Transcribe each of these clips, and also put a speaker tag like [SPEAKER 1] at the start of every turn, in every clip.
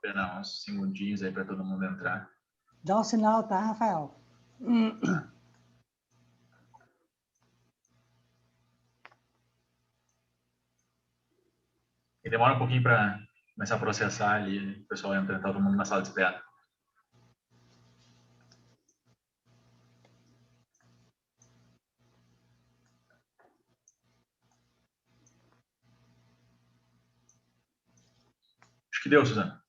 [SPEAKER 1] Esperar uns segundinhos aí para todo mundo entrar.
[SPEAKER 2] Dá um sinal, tá, Rafael?
[SPEAKER 1] E demora um pouquinho para começar a processar ali, o pessoal entra, todo mundo na sala de espera. Acho que deu, Suzana.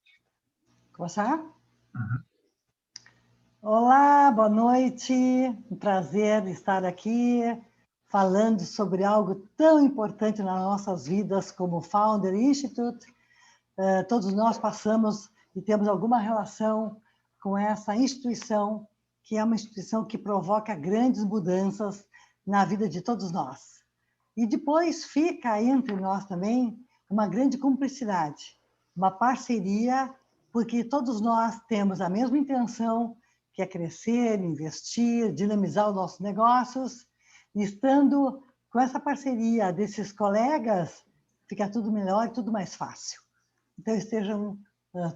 [SPEAKER 2] Começar?
[SPEAKER 1] Uhum.
[SPEAKER 2] Olá, boa noite. Um prazer estar aqui falando sobre algo tão importante nas nossas vidas como o Founder Institute. Todos nós passamos e temos alguma relação com essa instituição, que é uma instituição que provoca grandes mudanças na vida de todos nós. E depois fica entre nós também uma grande cumplicidade, uma parceria, porque todos nós temos a mesma intenção, que é crescer, investir, dinamizar os nossos negócios, e estando com essa parceria desses colegas, fica tudo melhor e tudo mais fácil. Então, estejam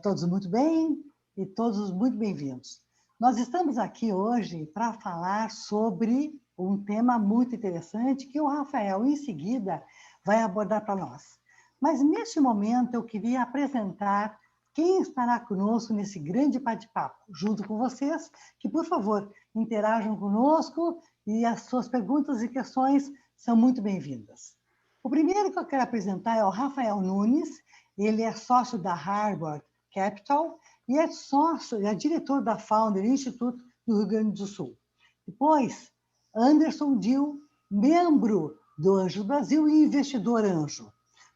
[SPEAKER 2] todos muito bem e todos muito bem-vindos. Nós estamos aqui hoje para falar sobre um tema muito interessante que o Rafael, em seguida, vai abordar para nós. Mas, neste momento, eu queria apresentar quem estará conosco nesse grande bate-papo, junto com vocês, que, por favor, interajam conosco e as suas perguntas e questões são muito bem-vindas. O primeiro que eu quero apresentar é o Rafael Nunes. Ele é sócio da Harvard Capital e é sócio, é diretor da Founder Institute do Rio Grande do Sul. Depois, Anderson Dil, membro do Anjo Brasil e investidor anjo.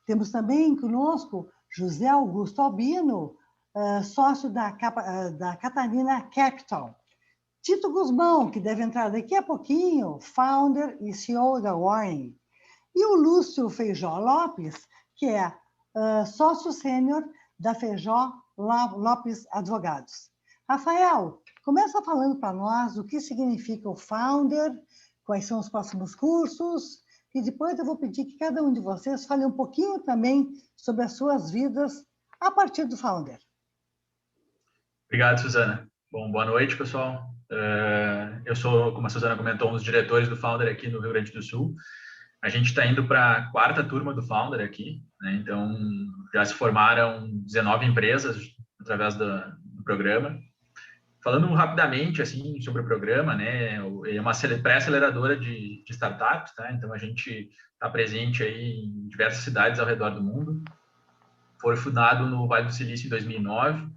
[SPEAKER 2] Temos também conosco José Augusto Albino, sócio da Catarina Capital. Tito Guzmão, que deve entrar daqui a pouquinho, founder e CEO da Warren. E o Lúcio Feijó Lopes, que é sócio sênior da Feijó Lopes Advogados. Rafael, começa falando para nós o que significa o Founder, quais são os próximos cursos, e depois eu vou pedir que cada um de vocês fale um pouquinho também sobre as suas vidas a partir do Founder.
[SPEAKER 1] Obrigado, Suzana. Bom, boa noite, pessoal. Eu sou, como a Suzana comentou, um dos diretores do Founder aqui no Rio Grande do Sul. A gente está indo para a 4ª turma do Founder aqui, né? Então, já se formaram 19 empresas através do programa. Falando rapidamente assim sobre o programa, né? É uma pré-aceleradora de startups, tá? Então, a gente está presente aí em diversas cidades ao redor do mundo. Foi fundado no Vale do Silício em 2009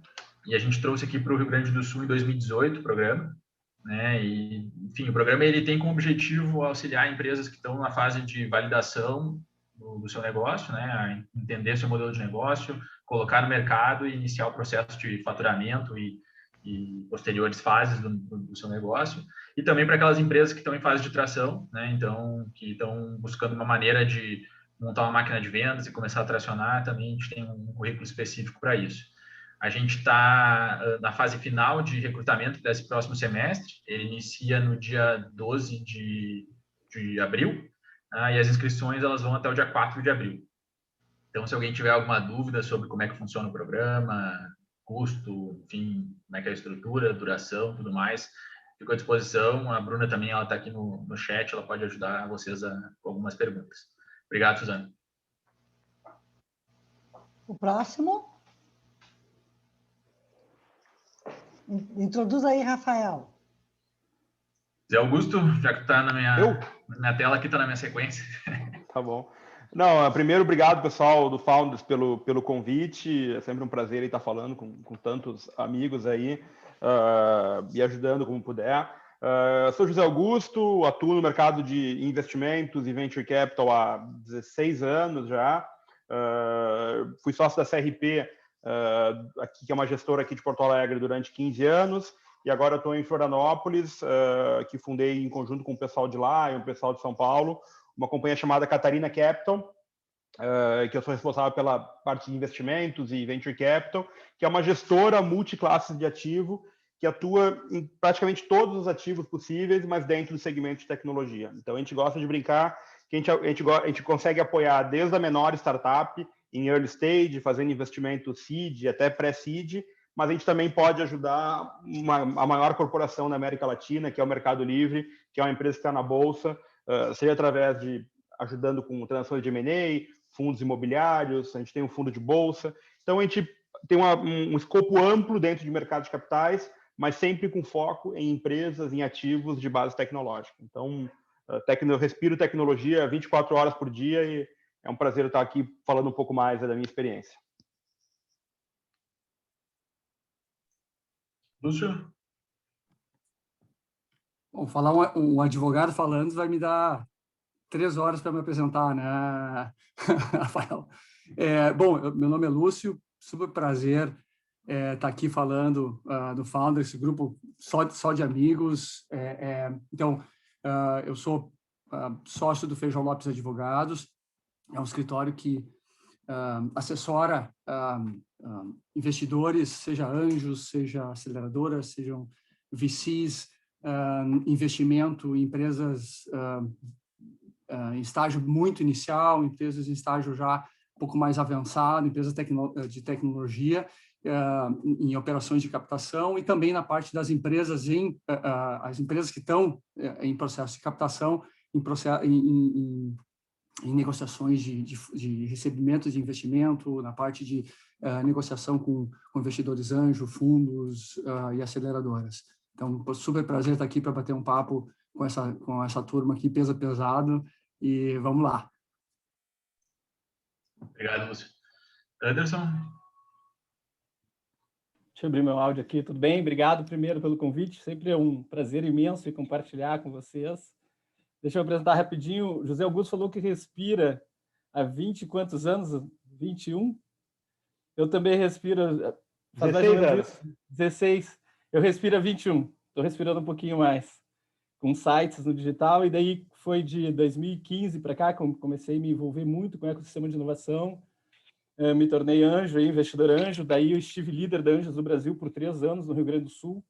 [SPEAKER 1] e a gente trouxe aqui para o Rio Grande do Sul em 2018 o programa. Né? E, enfim, o programa ele tem como objetivo auxiliar empresas que estão na fase de validação do seu negócio, né? A entender seu modelo de negócio, colocar no mercado e iniciar o processo de faturamento e posteriores fases do seu negócio. E também para aquelas empresas que estão em fase de tração, né? Então, que estão buscando uma maneira de montar uma máquina de vendas e começar a tracionar, também a gente tem um currículo específico para isso. A gente está na fase final de recrutamento desse próximo semestre. Ele inicia no dia 12 de abril, e as inscrições elas vão até o dia 4 de abril. Então, se alguém tiver alguma dúvida sobre como é que funciona o programa, custo, enfim, como é que é a estrutura, duração, tudo mais, fico à disposição. A Bruna também está aqui no chat, ela pode ajudar vocês com algumas perguntas. Obrigado, Suzana.
[SPEAKER 2] O próximo. Introduz aí, Rafael.
[SPEAKER 1] Zé Augusto, já que está na minha tela, aqui está na minha sequência.
[SPEAKER 3] Tá bom. Não, primeiro, obrigado, pessoal do Founders, pelo convite. É sempre um prazer estar falando com tantos amigos aí e ajudando como puder. Sou José Augusto, atuo no mercado de investimentos e venture capital há 16 anos já. Fui sócio da CRP, aqui, que é uma gestora aqui de Porto Alegre, durante 15 anos. E agora estou em Florianópolis, que fundei em conjunto com o pessoal de lá e o pessoal de São Paulo, uma companhia chamada Catarina Capital, que eu sou responsável pela parte de investimentos e venture capital, que é uma gestora multiclasses de ativo, que atua em praticamente todos os ativos possíveis, mas dentro do segmento de tecnologia. Então, a gente gosta de brincar que a gente consegue apoiar desde a menor startup em early stage, fazendo investimento seed, até pré-seed, mas a gente também pode ajudar a maior corporação na América Latina, que é o Mercado Livre, que é uma empresa que está na Bolsa, seja através de ajudando com transações de M&A, fundos imobiliários, a gente tem um fundo de bolsa. Então, a gente tem um escopo amplo dentro de mercado de capitais, mas sempre com foco em empresas, em ativos de base tecnológica. Então, eu respiro tecnologia 24 horas por dia e é um prazer estar aqui falando um pouco mais da minha experiência.
[SPEAKER 1] Lúcio?
[SPEAKER 4] Bom, falar um advogado falando vai me dar 3 horas para me apresentar, né, Rafael? Bom, meu nome é Lúcio, super prazer estar aqui falando do Founder, esse grupo só de amigos. Então, eu sou sócio do Feijão Lopes Advogados, é um escritório que assessora investidores, seja anjos, seja aceleradoras, sejam VCs, investimento em empresas em estágio muito inicial, empresas em estágio já um pouco mais avançado, empresas de tecnologia, em operações de captação e também na parte das empresas, as empresas que estão em processo de captação, em negociações de recebimento de investimento, na parte de negociação com investidores anjo, fundos e aceleradoras. Então, super prazer estar aqui para bater um papo com essa turma aqui, peso pesado, e vamos lá.
[SPEAKER 1] Obrigado, Lúcio. Anderson?
[SPEAKER 5] Deixa eu abrir meu áudio aqui, tudo bem? Obrigado primeiro pelo convite, sempre é um prazer imenso compartilhar com vocês. Deixa eu apresentar rapidinho, José Augusto falou que respira há 20 e quantos anos? 21? Eu também respiro, faz mais ou menos isso, 16. Eu respiro há 21, estou respirando um pouquinho mais, com sites no digital, e daí foi de 2015 para cá que eu comecei a me envolver muito com o ecossistema de inovação, me tornei anjo, investidor anjo, daí eu estive líder da Anjos do Brasil por 3 anos no Rio Grande do Sul,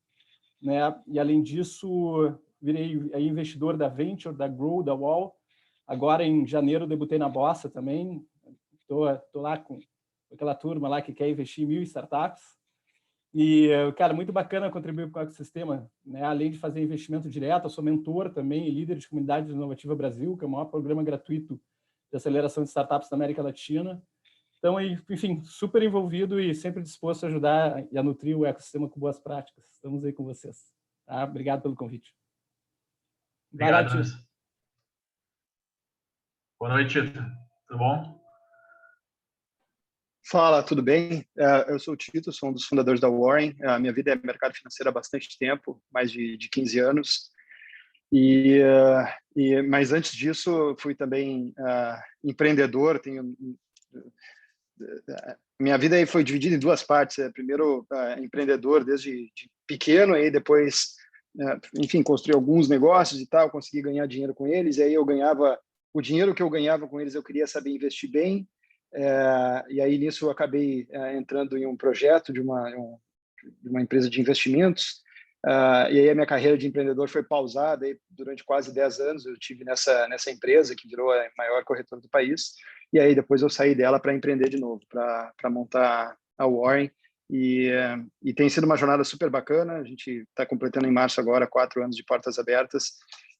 [SPEAKER 5] né? E além disso, virei investidor da Venture, da Grow, da Wall. Agora, em janeiro, debutei na Bossa também, estou lá com aquela turma lá que quer investir em 1.000 startups. E, cara, muito bacana contribuir com o ecossistema, né? Além de fazer investimento direto, eu sou mentor também e líder de Comunidade Inovativa Brasil, que é o maior programa gratuito de aceleração de startups da América Latina. Então, enfim, super envolvido e sempre disposto a ajudar e a nutrir o ecossistema com boas práticas. Estamos aí com vocês. Tá? Obrigado pelo convite.
[SPEAKER 1] Obrigado, Anderson. Boa noite, Tito. Tudo bom?
[SPEAKER 6] Fala, tudo bem? Eu sou o Tito, sou um dos fundadores da Warren. A minha vida é mercado financeiro há bastante tempo, mais de 15 anos. Mas antes disso, fui também empreendedor. Minha vida aí foi dividida em 2 partes. Primeiro, empreendedor desde pequeno, aí depois, enfim, construí alguns negócios e tal, consegui ganhar dinheiro com eles. E aí eu ganhava o dinheiro que eu ganhava com eles, eu queria saber investir bem. E aí nisso eu acabei entrando em um projeto de uma empresa de investimentos. E aí a minha carreira de empreendedor foi pausada aí durante quase 10 anos. Eu tive nessa empresa que virou a maior corretora do país. E aí depois eu saí dela para empreender de novo, para montar a Warren. E tem sido uma jornada super bacana. A gente está completando em março agora 4 anos de portas abertas.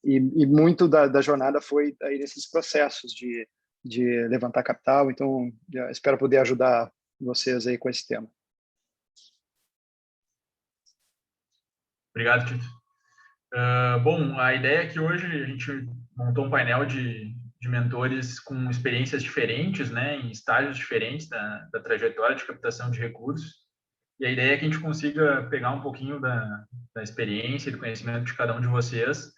[SPEAKER 6] E muito da jornada foi aí nesses processos de levantar capital. Então, espero poder ajudar vocês aí com esse tema.
[SPEAKER 1] Obrigado, Tito. Bom, a ideia é que hoje a gente montou um painel de mentores com experiências diferentes, né, em estágios diferentes da trajetória de captação de recursos. E a ideia é que a gente consiga pegar um pouquinho da experiência e do conhecimento de cada um de vocês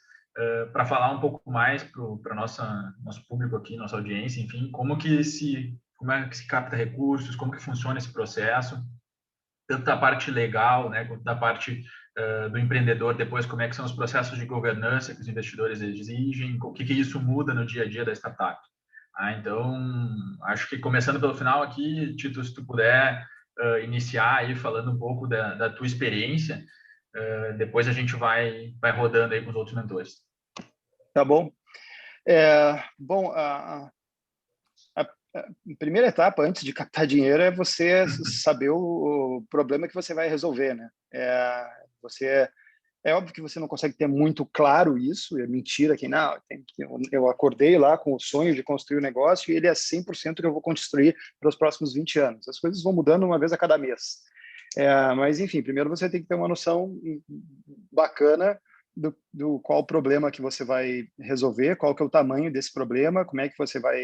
[SPEAKER 1] para falar um pouco mais para nosso público aqui, nossa audiência, enfim, como é que se capta recursos, como que funciona esse processo, tanto da parte legal, né, quanto da parte do empreendedor, depois como é que são os processos de governança que os investidores exigem, o que isso muda no dia a dia da startup. Então, acho que começando pelo final aqui, Tito, se tu puder iniciar aí falando um pouco da tua experiência, depois a gente vai rodando aí com os outros mentores.
[SPEAKER 6] Tá bom. a primeira etapa, antes de captar dinheiro, é você saber o problema que você vai resolver, né? É óbvio que você não consegue ter muito claro isso, é mentira que não, eu acordei lá com o sonho de construir um negócio e ele é 100% que eu vou construir para os próximos 20 anos. As coisas vão mudando uma vez a cada mês. Mas, enfim, primeiro você tem que ter uma noção bacana do qual o problema que você vai resolver, qual que é o tamanho desse problema, como é que você vai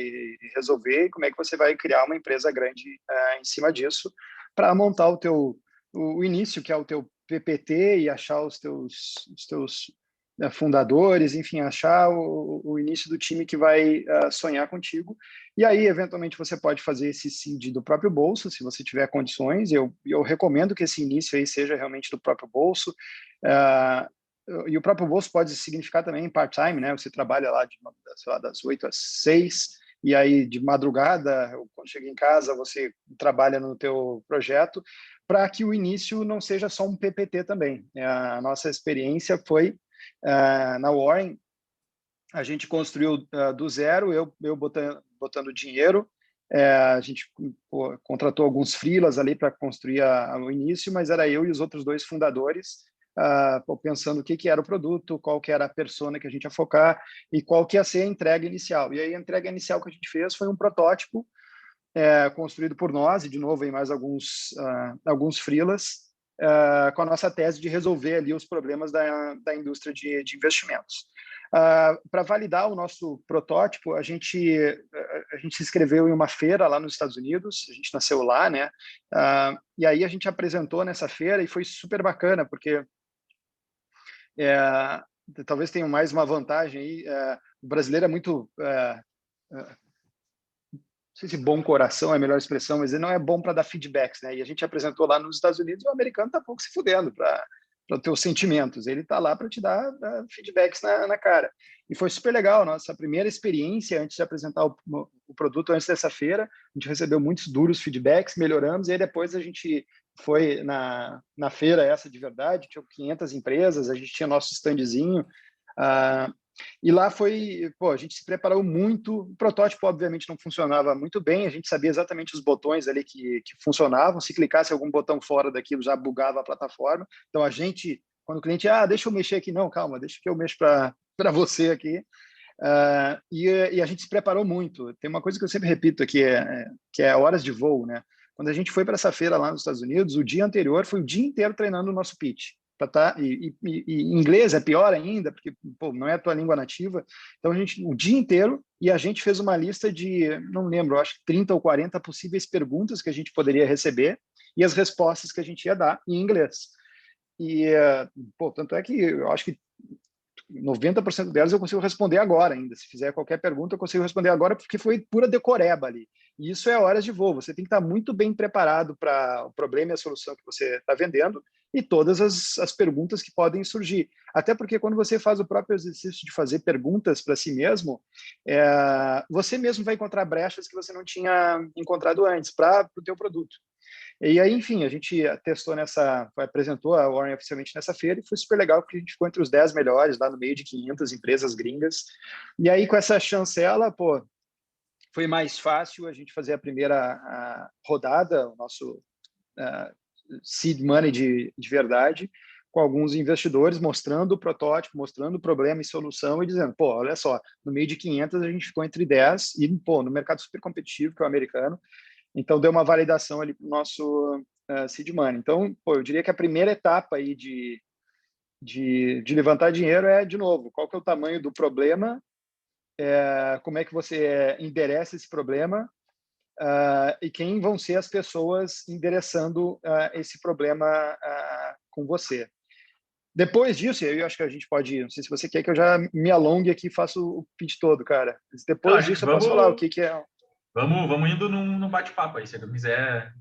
[SPEAKER 6] resolver e como é que você vai criar uma empresa grande em cima disso para montar o início, que é o teu PPT, e achar os teus fundadores, enfim, achar o início do time que vai sonhar contigo. E aí, eventualmente, você pode fazer esse seed do próprio bolso, se você tiver condições. Eu recomendo que esse início aí seja realmente do próprio bolso. E o próprio bolso pode significar também part-time, né? Você trabalha lá sei lá, das 8 às 6, e aí de madrugada, quando chega em casa, você trabalha no teu projeto, para que o início não seja só um PPT também. A nossa experiência foi na Warren, a gente construiu do zero, eu botando dinheiro, a gente contratou alguns freelas ali para construir o início, mas era eu e os outros 2 fundadores, pensando o que era o produto, qual que era a persona que a gente ia focar e qual que ia ser a entrega inicial. E aí a entrega inicial que a gente fez foi um protótipo construído por nós, e de novo em mais alguns freelas, com a nossa tese de resolver ali os problemas da indústria de investimentos. Para validar o nosso protótipo, a gente se inscreveu em uma feira lá nos Estados Unidos, a gente nasceu lá, né? E aí a gente apresentou nessa feira e foi super bacana, porque talvez tenha mais uma vantagem aí. O brasileiro é muito... não sei se bom coração é a melhor expressão, mas ele não é bom para dar feedbacks, né? E a gente apresentou lá nos Estados Unidos e o americano está pouco se fudendo para os teus sentimentos. Ele está lá para te dar feedbacks na cara. E foi super legal. Nossa primeira experiência antes de apresentar o produto, antes dessa feira, a gente recebeu muitos duros feedbacks, melhoramos, e aí depois a gente foi na feira essa de verdade, tinha 500 empresas, a gente tinha nosso standzinho, e lá a gente se preparou muito. O protótipo, obviamente, não funcionava muito bem. A gente sabia exatamente os botões ali que funcionavam. Se clicasse algum botão fora daquilo, já bugava a plataforma. Então, quando o cliente, deixa eu mexer aqui. Não, calma, deixa que eu mexo para você aqui. E a gente se preparou muito. Tem uma coisa que eu sempre repito aqui, que é horas de voo, né? Quando a gente foi para essa feira lá nos Estados Unidos, o dia anterior foi o dia inteiro treinando o nosso pitch. E inglês é pior ainda, porque não é a tua língua nativa. Então, o dia inteiro, e a gente fez uma lista de, não lembro, acho que 30 ou 40 possíveis perguntas que a gente poderia receber e as respostas que a gente ia dar em inglês. E, tanto é que eu acho que 90% delas eu consigo responder agora ainda. Se fizer qualquer pergunta, eu consigo responder agora, porque foi pura decoreba ali. E isso é horas de voo. Você tem que estar muito bem preparado para o problema e a solução que você está vendendo e todas as perguntas que podem surgir. Até porque quando você faz o próprio exercício de fazer perguntas para si mesmo, você mesmo vai encontrar brechas que você não tinha encontrado antes para o teu produto. E aí, enfim, a gente testou apresentou a Warren oficialmente nessa feira e foi super legal, porque a gente ficou entre os 10 melhores, lá no meio de 500 empresas gringas. E aí, com essa chancela, foi mais fácil a gente fazer a primeira rodada, o nosso seed money de verdade, com alguns investidores mostrando o protótipo, mostrando o problema e solução e dizendo, olha só, no meio de 500 a gente ficou entre 10 e, no mercado super competitivo, que é o americano. Então, deu uma validação ali para o nosso seed money. Então, eu diria que a primeira etapa aí de levantar dinheiro é, de novo, qual que é o tamanho do problema, como é que você endereça esse problema e quem vão ser as pessoas endereçando esse problema com você. Depois disso, eu acho que a gente pode, não sei se você quer que eu já me alongue aqui e faça o pitch todo, cara. Depois disso, eu posso falar o que é...
[SPEAKER 1] Vamos indo num bate-papo aí, se eu quiser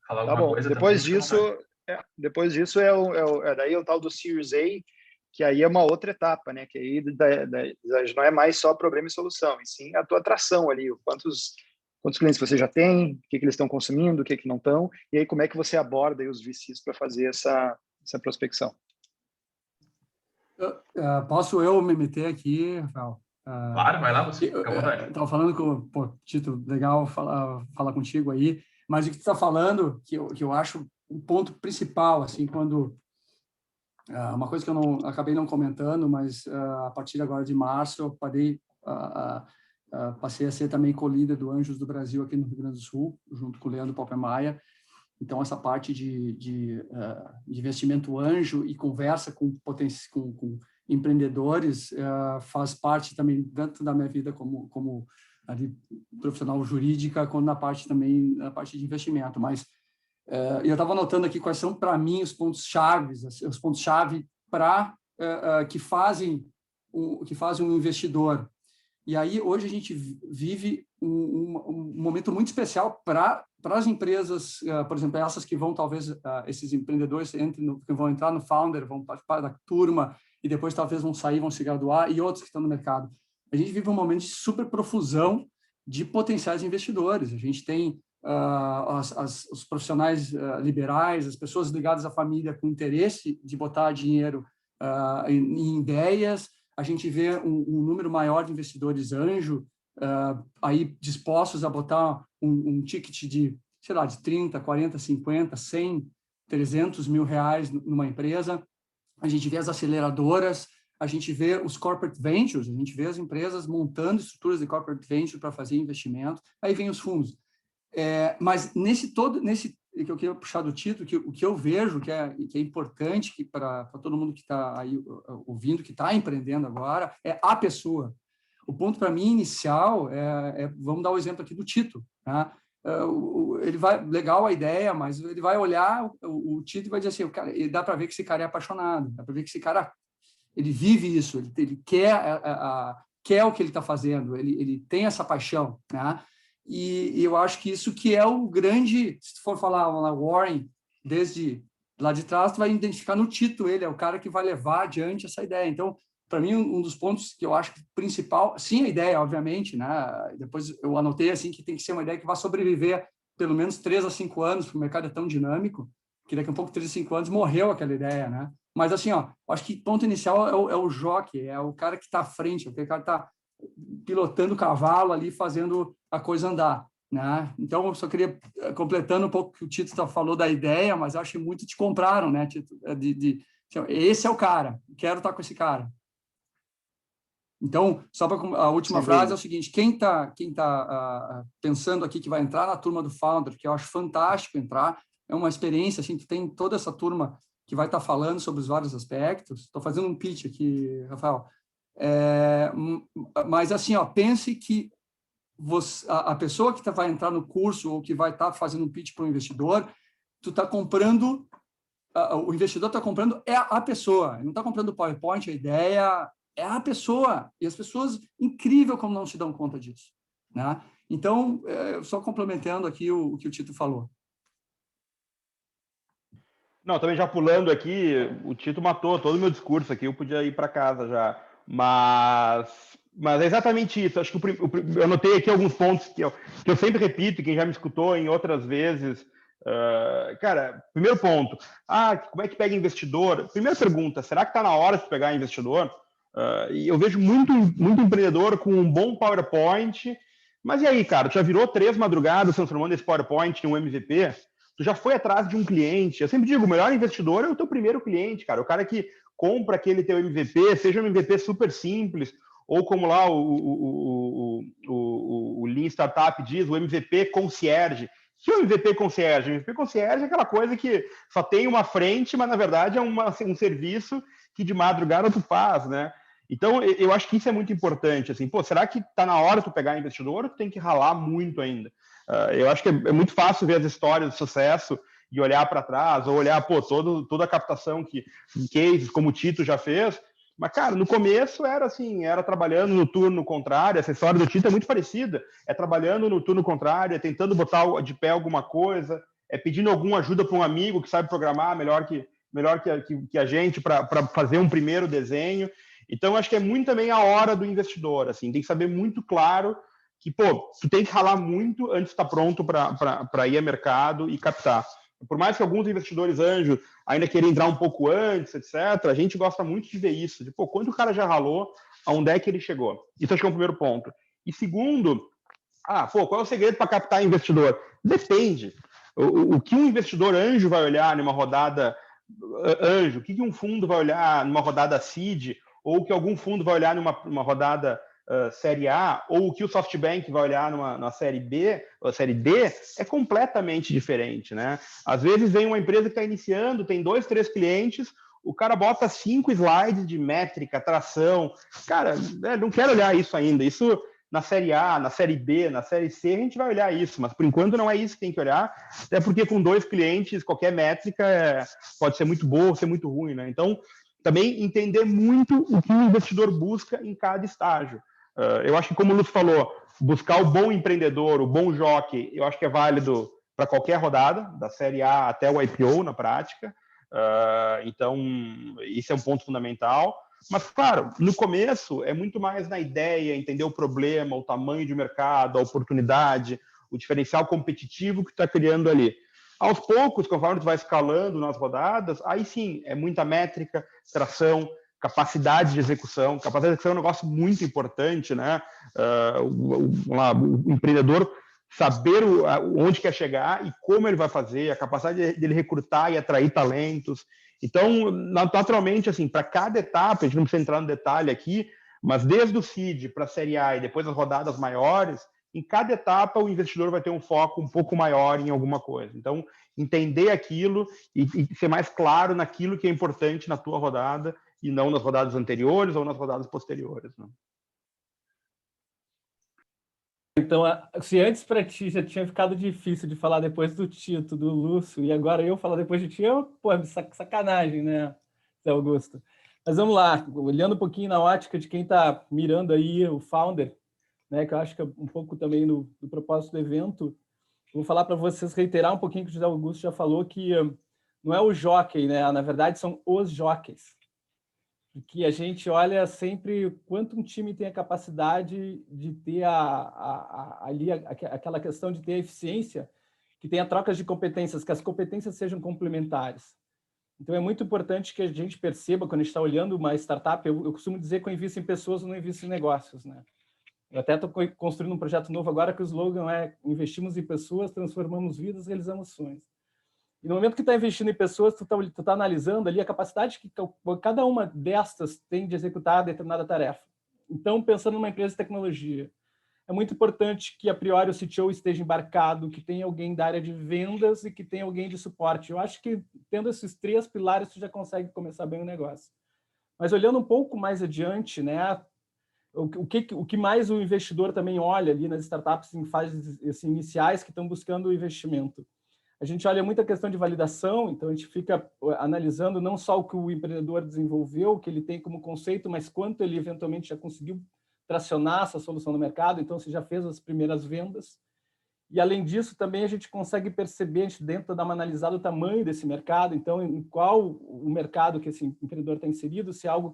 [SPEAKER 1] falar alguma coisa
[SPEAKER 6] depois
[SPEAKER 1] também.
[SPEAKER 6] Depois disso daí o tal do Series A, que aí é uma outra etapa, né? Que aí não é mais só problema e solução, e sim a tua atração ali, quantos clientes você já tem, o que eles estão consumindo, o que não estão, e aí como é que você aborda aí os VCs para fazer essa prospecção.
[SPEAKER 4] Posso eu me meter aqui, Rafael?
[SPEAKER 1] Claro, vai lá, você, fica à vontade.
[SPEAKER 4] Estava falando com o Tito, legal falar contigo aí, mas o que tu está falando, que eu acho um ponto principal, assim, quando... uma coisa que eu acabei não comentando, mas a partir agora de março eu passei a ser também co-líder do Anjos do Brasil aqui no Rio Grande do Sul, junto com o Leandro Poppermaia. Então, essa parte de investimento anjo e conversa com empreendedores faz parte também, tanto da minha vida como ali, profissional jurídica, quanto na parte também, na parte de investimento. Mas eu estava anotando aqui quais são, para mim, os pontos-chave que fazem um investidor. E aí, hoje, a gente vive um momento muito especial para as empresas, por exemplo, essas que vão, talvez, esses empreendedores que vão entrar no Founder, vão participar da turma e depois, talvez, vão sair, vão se graduar, e outros que estão no mercado. A gente vive um momento de super profusão de potenciais investidores. A gente tem os profissionais liberais, as pessoas ligadas à família com interesse de botar dinheiro em ideias. A gente vê um número maior de investidores anjo aí dispostos a botar um ticket de, sei lá, de 30, 40, 50, 100, 300 mil reais numa empresa. A gente vê as aceleradoras, a gente vê os corporate ventures, a gente vê as empresas montando estruturas de corporate venture para fazer investimento. Aí vem os fundos. Mas nesse que eu queria puxar do título, o que eu vejo que é importante para todo mundo que está aí ouvindo, que está empreendendo agora, é a pessoa. O ponto para mim inicial vamos dar o exemplo aqui do Tito, tá? Ele vai, legal a ideia, mas ele vai olhar o Tito e vai dizer assim, cara, dá para ver que esse cara é apaixonado, dá para ver que esse cara ele vive isso, ele quer o que ele está fazendo, ele tem essa paixão, né? E eu acho que isso que é o grande, se tu for falar Warren, desde lá de trás, tu vai identificar no Tito, ele é o cara que vai levar adiante essa ideia. Então, para mim, um dos pontos que eu acho principal, sim, a ideia, obviamente, né? Depois eu anotei assim que tem que ser uma ideia que vai sobreviver pelo menos 3 a 5 anos, porque o mercado é tão dinâmico, que daqui a pouco, 3 a 5 anos, morreu aquela ideia, né? Mas assim, acho que ponto inicial é o jockey, é o cara que está à frente, o cara que está pilotando o cavalo ali, fazendo a coisa andar, né? Então, eu só queria, completando um pouco o que o Tito falou da ideia, mas acho que muito te compraram, né, Tito? Esse é o cara, quero estar com esse cara. Então, só para a última frase é o seguinte, quem tá pensando aqui que vai entrar na turma do Founder, que eu acho fantástico entrar, é uma experiência, assim, que tem toda essa turma que vai estar falando sobre os vários aspectos. Estou fazendo um pitch aqui, Rafael. Mas, assim, pense que a pessoa que vai entrar no curso ou que vai estar fazendo um pitch para o investidor, tu está comprando, o investidor está comprando a pessoa, ele não está comprando o PowerPoint, a ideia, é a pessoa. E as pessoas, incrível como não se dão conta disso, né? Então, só complementando aqui o que o Tito falou.
[SPEAKER 3] Não, também já pulando aqui, o Tito matou todo o meu discurso aqui, eu podia ir para casa já. Mas é exatamente isso. Acho que eu anotei aqui alguns pontos que eu sempre repito, quem já me escutou em outras vezes. Cara, primeiro ponto. Como é que pega investidor? Primeira pergunta, será que está na hora de pegar investidor? E eu vejo muito empreendedor com um bom PowerPoint. Mas e aí, cara? Tu já virou 3 madrugadas transformando esse PowerPoint em um MVP? Tu já foi atrás de um cliente? Eu sempre digo, o melhor investidor é o teu primeiro cliente, cara. O cara que compra aquele teu MVP, seja um MVP super simples, ou como lá o Lean Startup diz, o MVP Concierge. O que é o MVP Concierge? O MVP Concierge é aquela coisa que só tem uma frente, mas na verdade é um serviço que de madrugada tu faz, né? Então, eu acho que isso é muito importante, assim, será que está na hora de tu pegar investidor ou tu tem que ralar muito ainda? Eu acho que é muito fácil ver as histórias de sucesso e olhar para trás, ou olhar, toda a captação que cases como o Tito já fez, mas, cara, no começo era assim, era trabalhando no turno contrário, essa história do Tito é muito parecida, é trabalhando no turno contrário, é tentando botar de pé alguma coisa, é pedindo alguma ajuda para um amigo que sabe programar melhor que a gente para fazer um primeiro desenho. Então, acho que é muito também a hora do investidor, assim, tem que saber muito claro que, tu tem que ralar muito antes de estar pronto para ir a mercado e captar. Por mais que alguns investidores anjos ainda queiram entrar um pouco antes, etc., a gente gosta muito de ver isso, de quanto o cara já ralou aonde é que ele chegou. Isso acho que é o primeiro ponto. E segundo, qual é o segredo para captar investidor? Depende. O que um investidor anjo vai olhar numa rodada anjo, o que um fundo vai olhar numa rodada seed, ou o que algum fundo vai olhar numa rodada série A, ou o que o SoftBank vai olhar numa série B, ou série D, é completamente diferente, né? Às vezes vem uma empresa que está iniciando, tem 2, 3 clientes, o cara bota 5 slides de métrica, tração. Cara, não quero olhar isso ainda. Isso na série A, na série B, na série C, a gente vai olhar isso, mas por enquanto não é isso que tem que olhar, até porque com 2 clientes, qualquer métrica pode ser muito boa ou ser muito ruim, né? Então, também entender muito o que o investidor busca em cada estágio. Eu acho que, como o Lúcio falou, buscar o bom empreendedor, o bom jockey, eu acho que é válido para qualquer rodada, da série A até o IPO na prática. Então, isso é um ponto fundamental. Mas, claro, no começo é muito mais na ideia, entender o problema, o tamanho de mercado, a oportunidade, o diferencial competitivo que está criando ali. Aos poucos, conforme tu vai escalando nas rodadas, aí sim, é muita métrica, tração, capacidade de execução. Capacidade de execução é um negócio muito importante, né? O empreendedor saber onde quer chegar e como ele vai fazer, a capacidade dele recrutar e atrair talentos. Então, naturalmente, assim, para cada etapa, a gente não precisa entrar no detalhe aqui, mas desde o seed para a série A e depois as rodadas maiores, em cada etapa o investidor vai ter um foco um pouco maior em alguma coisa. Então, entender aquilo e ser mais claro naquilo que é importante na tua rodada e não nas rodadas anteriores ou nas rodadas posteriores, né?
[SPEAKER 5] Então, se antes para ti já tinha ficado difícil de falar depois do Tito, do Lúcio, e agora eu falar depois de ti, sacanagem, né, Zé Augusto? Mas vamos lá, olhando um pouquinho na ótica de quem está mirando aí o Founder, né, que eu acho que é um pouco também do propósito do evento, vou falar para vocês, reiterar um pouquinho que o José Augusto já falou, que não é o jockey, né, na verdade são os jockeys. Que a gente olha sempre quanto um time tem a capacidade de ter ali aquela questão de ter a eficiência, que tenha trocas de competências, que as competências sejam complementares. Então, é muito importante que a gente perceba, quando a gente está olhando uma startup, eu costumo dizer que eu invisto em pessoas, não invisto em negócios, né? Eu até estou construindo um projeto novo agora, que o slogan é: investimos em pessoas, transformamos vidas, realizamos sonhos. E no momento que está investindo em pessoas, tu tá analisando ali a capacidade que cada uma destas tem de executar determinada tarefa. Então, pensando numa empresa de tecnologia, é muito importante que, a priori, o CTO esteja embarcado, que tenha alguém da área de vendas e que tenha alguém de suporte. Eu acho que, tendo esses 3 pilares, tu já consegue começar bem o negócio. Mas, olhando um pouco mais adiante, né, o que mais o investidor também olha ali nas startups em fases assim, iniciais que estão buscando o investimento? A gente olha muito a questão de validação, então a gente fica analisando não só o que o empreendedor desenvolveu, o que ele tem como conceito, mas quanto ele eventualmente já conseguiu tracionar essa solução no mercado, então se já fez as primeiras vendas. E além disso, também a gente consegue perceber, dentro da uma analisada, o tamanho desse mercado, então em qual o mercado que esse empreendedor está inserido, se é algo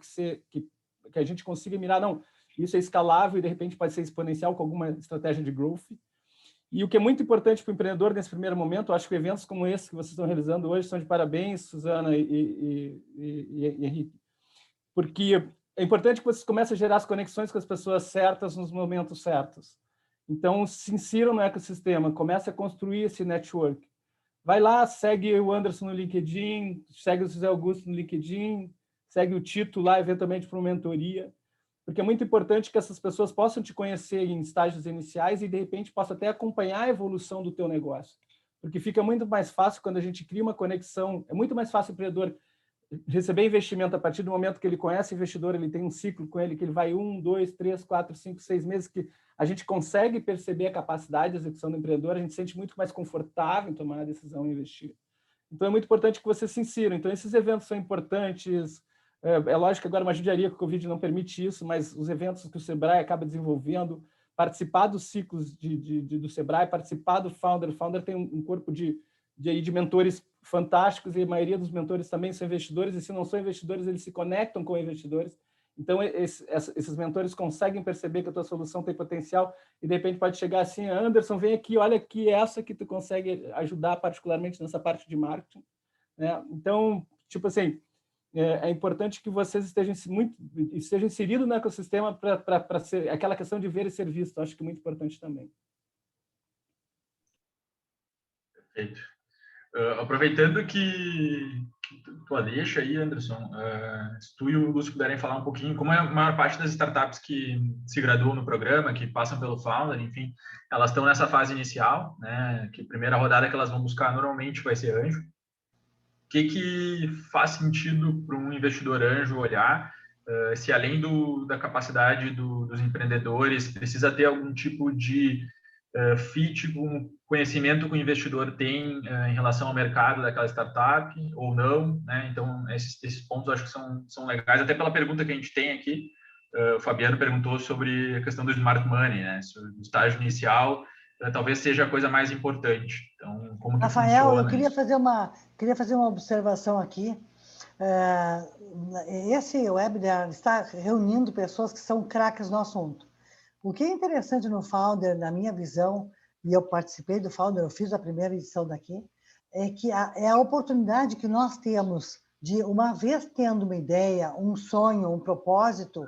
[SPEAKER 5] que a gente consiga mirar, não, isso é escalável e de repente pode ser exponencial com alguma estratégia de growth. E o que é muito importante para o empreendedor nesse primeiro momento, eu acho que eventos como esse que vocês estão realizando hoje são de parabéns, Suzana e Henrique, porque é importante que vocês comecem a gerar as conexões com as pessoas certas nos momentos certos. Então, se insiram no ecossistema, comece a construir esse network. Vai lá, segue o Anderson no LinkedIn, segue o José Augusto no LinkedIn, segue o Tito lá, eventualmente, para uma mentoria, porque é muito importante que essas pessoas possam te conhecer em estágios iniciais e, de repente, possam até acompanhar a evolução do teu negócio. Porque fica muito mais fácil quando a gente cria uma conexão, é muito mais fácil o empreendedor receber investimento a partir do momento que ele conhece o investidor, ele tem um ciclo com ele, que ele vai 1, 2, 3, 4, 5, 6 meses, que a gente consegue perceber a capacidade de execução do empreendedor, a gente se sente muito mais confortável em tomar a decisão e investir. Então, é muito importante que você se insira. Então, esses eventos são importantes. É lógico que agora uma judiaria que o Covid não permite isso, mas os eventos que o Sebrae acaba desenvolvendo, participar dos ciclos do Sebrae, participar do Founder. O Founder tem um corpo de mentores fantásticos e a maioria dos mentores também são investidores, e se não são investidores, eles se conectam com investidores. Então, esses mentores conseguem perceber que a tua solução tem potencial e, de repente, pode chegar assim: Anderson, vem aqui, olha aqui essa que tu consegue ajudar particularmente nessa parte de marketing. Né? Então, tipo assim, é importante que vocês estejam inseridos no ecossistema para ser aquela questão de ver e ser visto. Acho que é muito importante também.
[SPEAKER 1] Perfeito. Aproveitando que tua deixa aí, Anderson, se tu e o Lúcio puderem falar um pouquinho, como é a maior parte das startups que se graduam no programa, que passam pelo Founder, enfim, elas estão nessa fase inicial, né, que a primeira rodada que elas vão buscar normalmente vai ser anjo. O que faz sentido para um investidor anjo olhar, se além da capacidade dos empreendedores, precisa ter algum tipo de fit com conhecimento que o investidor tem em relação ao mercado daquela startup ou não, né? Então, esses pontos eu acho que são legais, até pela pergunta que a gente tem aqui. O Fabiano perguntou sobre a questão do smart money, né? Se o estágio inicial talvez seja a coisa mais importante. Então, como que
[SPEAKER 2] Rafael,
[SPEAKER 1] funciona
[SPEAKER 2] eu queria
[SPEAKER 1] isso?
[SPEAKER 2] fazer uma observação aqui. Esse webinar está reunindo pessoas que são craques no assunto. O que é interessante no Founder, na minha visão, e eu participei do Founder, eu fiz a primeira edição daqui, é que é a oportunidade que nós temos de, uma vez tendo uma ideia, um sonho, um propósito,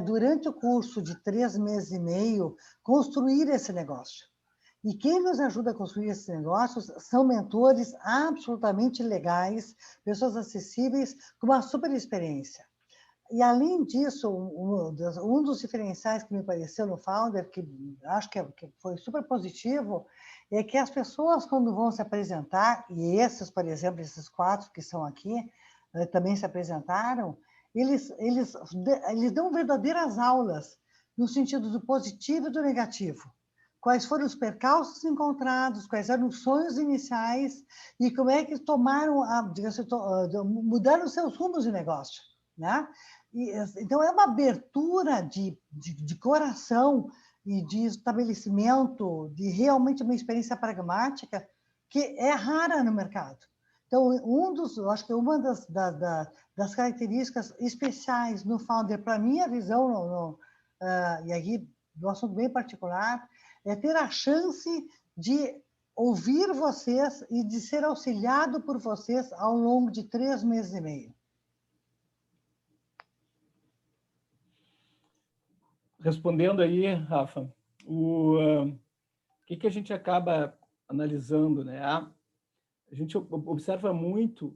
[SPEAKER 2] durante o curso de 3 meses e meio, construir esse negócio. E quem nos ajuda a construir esses negócios são mentores absolutamente legais, pessoas acessíveis, com uma super experiência. E, além disso, um dos diferenciais que me pareceu no Founder, que acho que foi super positivo, é que as pessoas, quando vão se apresentar, e esses, por exemplo, esses 4 que são aqui, também se apresentaram, eles dão verdadeiras aulas, no sentido do positivo e do negativo. Quais foram os percalços encontrados, quais eram os sonhos iniciais e como é que mudaram os seus rumos de negócio, né? Então, é uma abertura de coração e de estabelecimento, de realmente uma experiência pragmática que é rara no mercado. Então, eu acho que uma das características especiais no Founder, para a minha visão, e aqui, um assunto bem particular, é ter a chance de ouvir vocês e de ser auxiliado por vocês ao longo de 3 meses e meio.
[SPEAKER 5] Respondendo aí, Rafa, o que a gente acaba analisando, né? A gente observa muito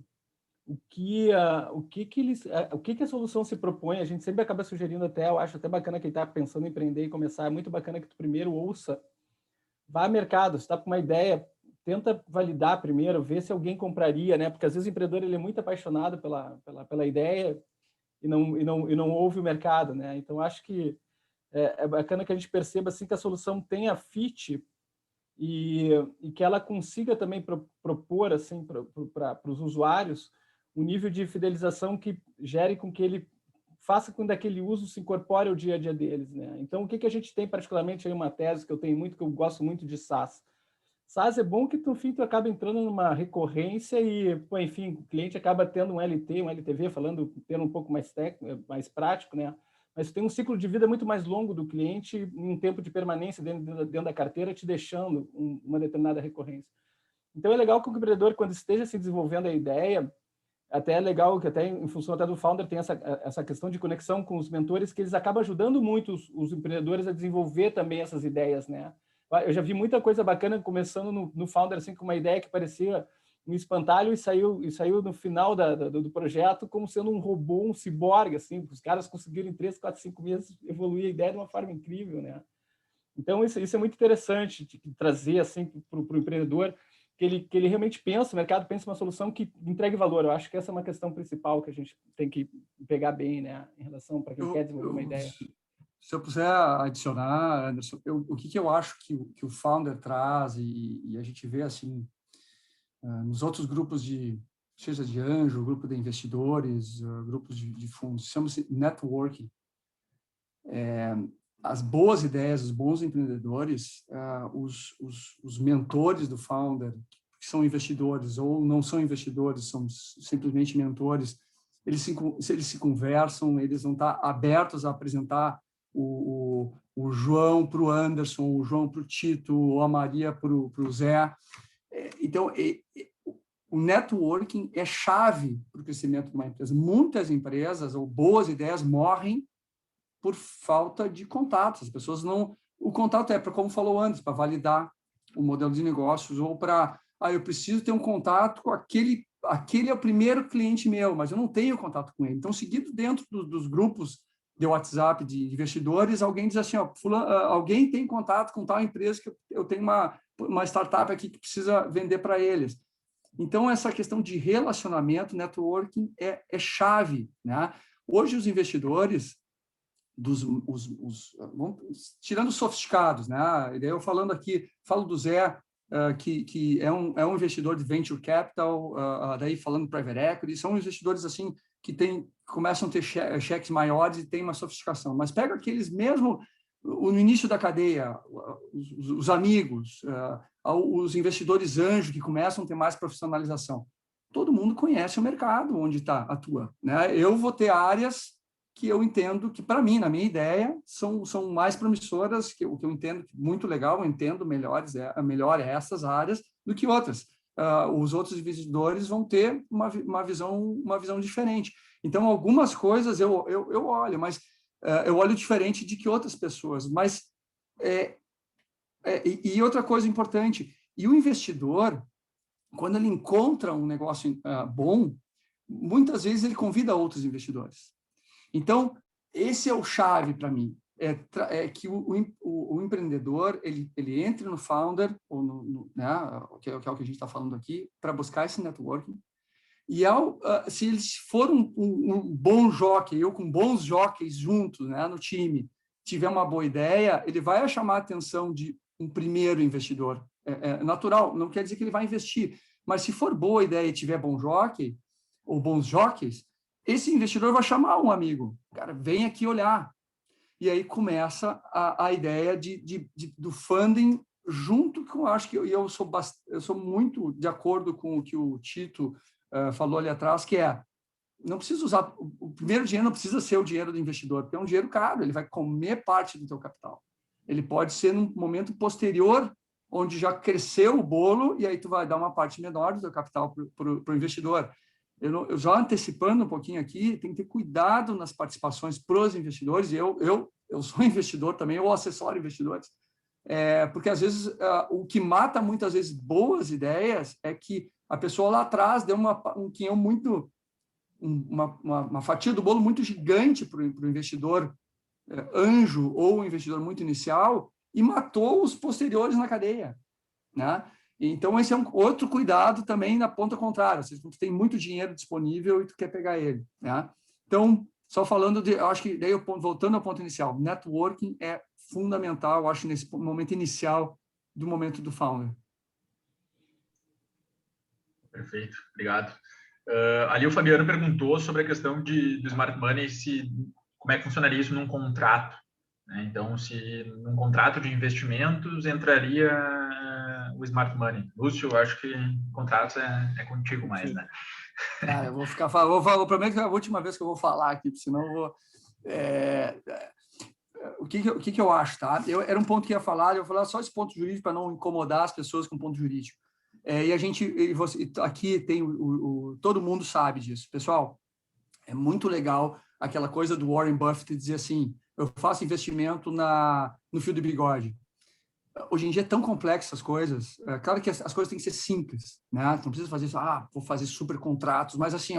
[SPEAKER 5] o que a solução se propõe. A gente sempre acaba sugerindo até, eu acho até bacana quem está pensando em empreender e começar, é muito bacana que tu primeiro ouça, vá ao mercado, se está com uma ideia, tenta validar primeiro, ver se alguém compraria, né? Porque às vezes o empreendedor ele é muito apaixonado pela ideia e não ouve o mercado, né? Então acho que é bacana que a gente perceba assim que a solução tenha fit e que ela consiga também propor assim para os usuários um nível de fidelização que gere com que ele faça com que aquele uso se incorpore ao dia a dia deles, né? Então, o que a gente tem particularmente aí uma tese que eu tenho muito, que eu gosto muito de SaaS. SaaS é bom que, no fim, tu acaba entrando numa recorrência e, pô, enfim, o cliente acaba tendo um LT, um LTV, tendo um pouco mais técnico, mais prático, né? Mas tem um ciclo de vida muito mais longo do cliente, um tempo de permanência dentro da carteira, te deixando uma determinada recorrência. Então, é legal que o empreendedor, quando esteja se desenvolvendo a ideia, até é legal que até em função até do Founder tem essa questão de conexão com os mentores, que eles acabam ajudando muito os empreendedores a desenvolver também essas ideias, né? Eu já vi muita coisa bacana começando no Founder, assim, com uma ideia que parecia um espantalho e saiu no final do projeto como sendo um robô, um ciborgue, assim, os caras conseguiram em 3, 4, 5 meses evoluir a ideia de uma forma incrível, né? Então, isso é muito interessante de trazer, assim, para o empreendedor, que ele realmente pensa, o mercado pensa uma solução que entregue valor. Eu acho que essa é uma questão principal que a gente tem que pegar bem, né, em relação para quem quer desenvolver uma ideia.
[SPEAKER 4] Se eu puder adicionar, Anderson, o que eu acho que o Founder traz e a gente vê assim nos outros grupos seja de anjo, grupo de investidores, grupos de fundos, chama-se networking. As boas ideias, os bons empreendedores, os mentores do Founder, que são investidores ou não são investidores, são simplesmente mentores, eles se conversam, eles vão estar abertos a apresentar o João para o Anderson, o João para o Tito, ou a Maria para o Zé. Então, o networking é chave para o crescimento de uma empresa. Muitas empresas ou boas ideias morrem por falta de contatos. As pessoas não... O contato é para, como falou antes, para validar o modelo de negócios ou para... eu preciso ter um contato com aquele é o primeiro cliente meu, mas eu não tenho contato com ele. Então, seguido dentro dos grupos de WhatsApp de investidores, alguém diz assim, alguém tem contato com tal empresa que eu tenho uma startup aqui que precisa vender para eles. Então, essa questão de relacionamento, networking, é chave, né? Hoje, os investidores, tirando os sofisticados, né? Eu falando aqui, falo do Zé, que é um investidor de venture capital, daí falando private equity, são investidores assim que começam a ter cheques maiores e têm uma sofisticação. Mas pega aqueles mesmo no início da cadeia, os amigos, os investidores anjo que começam a ter mais profissionalização. Todo mundo conhece o mercado onde atua, né? Eu vou ter áreas que eu entendo que, para mim, na minha ideia, são mais promissoras, que eu entendo muito legal, eu entendo melhor essas áreas do que outras. Os outros investidores vão ter uma visão diferente. Então, algumas coisas eu olho, mas eu olho diferente de que outras pessoas. Mas e outra coisa importante, e o investidor, quando ele encontra um negócio bom, muitas vezes ele convida outros investidores. Então, esse é o chave para mim, que o empreendedor ele entre no founder, ou né, que é o que a gente está falando aqui, para buscar esse networking, e se ele for um bom jockey, eu com bons jockeys juntos, né, no time, tiver uma boa ideia, ele vai chamar a atenção de um primeiro investidor. É natural, não quer dizer que ele vai investir, mas se for boa ideia e tiver bom jockey, ou bons jockeys, esse investidor vai chamar um amigo, cara, vem aqui olhar. E aí começa a ideia do funding junto com, acho que eu sou muito de acordo com o que o Tito falou ali atrás, que não precisa usar, o primeiro dinheiro não precisa ser o dinheiro do investidor, porque é um dinheiro caro, ele vai comer parte do teu capital. Ele pode ser num momento posterior, onde já cresceu o bolo, e aí tu vai dar uma parte menor do teu capital para o investidor. Eu já antecipando um pouquinho aqui, tem que ter cuidado nas participações para os investidores, e eu sou investidor também, eu assessoro investidores, porque às vezes o que mata muitas vezes boas ideias é que a pessoa lá atrás deu um quinhão muito, uma fatia do bolo muito gigante para o investidor anjo ou um investidor muito inicial e matou os posteriores na cadeia, né? Então, esse é um outro cuidado também na ponta contrária. Se tu tem muito dinheiro disponível e tu quer pegar ele, né? Então, só falando eu acho que daí voltando ao ponto inicial, networking é fundamental, eu acho, nesse momento inicial do momento do founder.
[SPEAKER 1] Perfeito, obrigado. Ali o Fabiano perguntou sobre a questão do smart money, como é que funcionaria isso num contrato, né? Então, se num contrato de investimentos entraria o smart money. Lúcio, eu acho que contratos é contigo mais, né?
[SPEAKER 4] Cara, eu vou ficar falando, prometo que é a última vez que eu vou falar aqui, senão eu vou... O que eu acho, tá? Era um ponto que eu ia falar, eu vou falar só esse ponto jurídico para não incomodar as pessoas com ponto jurídico. Aqui tem todo mundo sabe disso. Pessoal, é muito legal aquela coisa do Warren Buffett dizer assim, eu faço investimento no fio de bigode. Hoje em dia é tão complexo as coisas, claro que as coisas têm que ser simples, né? Não precisa fazer isso, vou fazer super contratos, mas assim,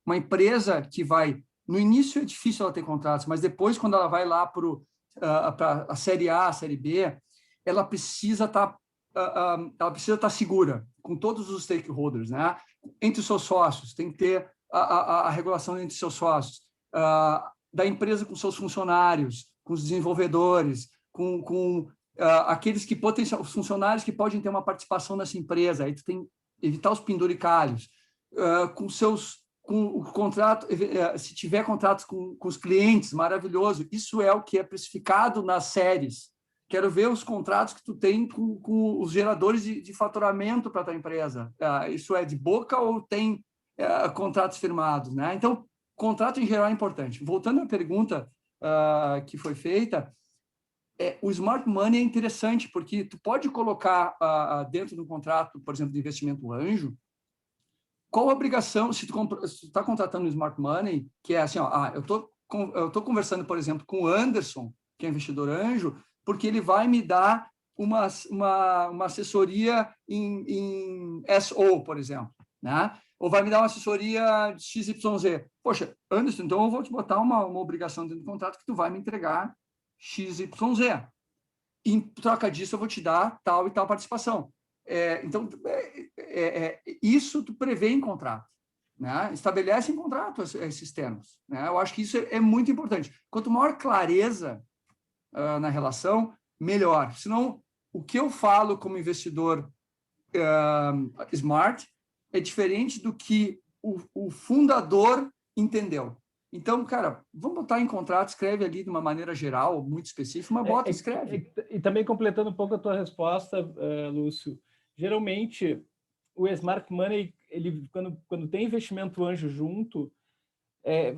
[SPEAKER 4] uma empresa que vai, no início é difícil ela ter contratos, mas depois quando ela vai lá para a série A, a série B, ela precisa estar segura com todos os stakeholders, né? Entre os seus sócios, tem que ter a regulação entre seus sócios, da empresa com seus funcionários, com os desenvolvedores, com aqueles os funcionários que podem ter uma participação nessa empresa, aí tu tem que evitar os penduricalhos, com o contrato, se tiver contratos com os clientes, maravilhoso, isso é o que é precificado nas séries. Quero ver os contratos que tu tem com os geradores de faturamento para a tua empresa. Isso é de boca ou tem contratos firmados, né? Então, contrato em geral é importante. Voltando à pergunta que foi feita, o smart money é interessante porque tu pode colocar dentro do contrato, por exemplo, de investimento anjo, qual a obrigação, se tu está contratando um Smart Money, que é assim, ó, eu tô conversando, por exemplo, com o Anderson, que é investidor anjo, porque ele vai me dar uma assessoria em SO, por exemplo, né? Ou vai me dar uma assessoria de XYZ. Poxa, Anderson, então eu vou te botar uma obrigação dentro do contrato que tu vai me entregar XYZ. Em troca disso, eu vou te dar tal e tal participação. Então, isso tu prevê em contrato, né? Estabelece em contrato esses termos, né? Eu acho que isso é muito importante. Quanto maior clareza na relação, melhor. Senão, o que eu falo como investidor smart é diferente do que o fundador entendeu. Então, cara, vamos botar em contrato, escreve ali de uma maneira geral, muito específica, mas bota, escreve.
[SPEAKER 5] E também completando um pouco a tua resposta, Lúcio, geralmente o Smart Money, ele, quando tem investimento anjo junto,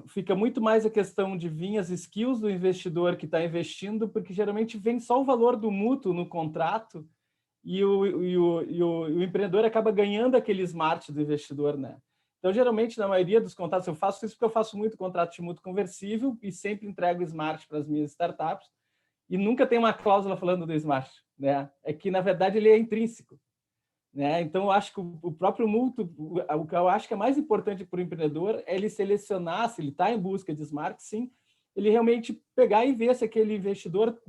[SPEAKER 5] fica muito mais a questão de vir as skills do investidor que está investindo, porque geralmente vem só o valor do mútuo no contrato e o empreendedor acaba ganhando aquele smart do investidor, né? Então, geralmente, na maioria dos contratos, eu faço isso porque eu faço muito contrato de mútuo conversível e sempre entrego smart para as minhas startups e nunca tem uma cláusula falando do smart, né? É que, na verdade, ele é intrínseco, né? Então, eu acho que o próprio mútuo, o que eu acho que é mais importante para o empreendedor é ele selecionar, se ele está em busca de smart, sim, ele realmente pegar e ver se aquele investidor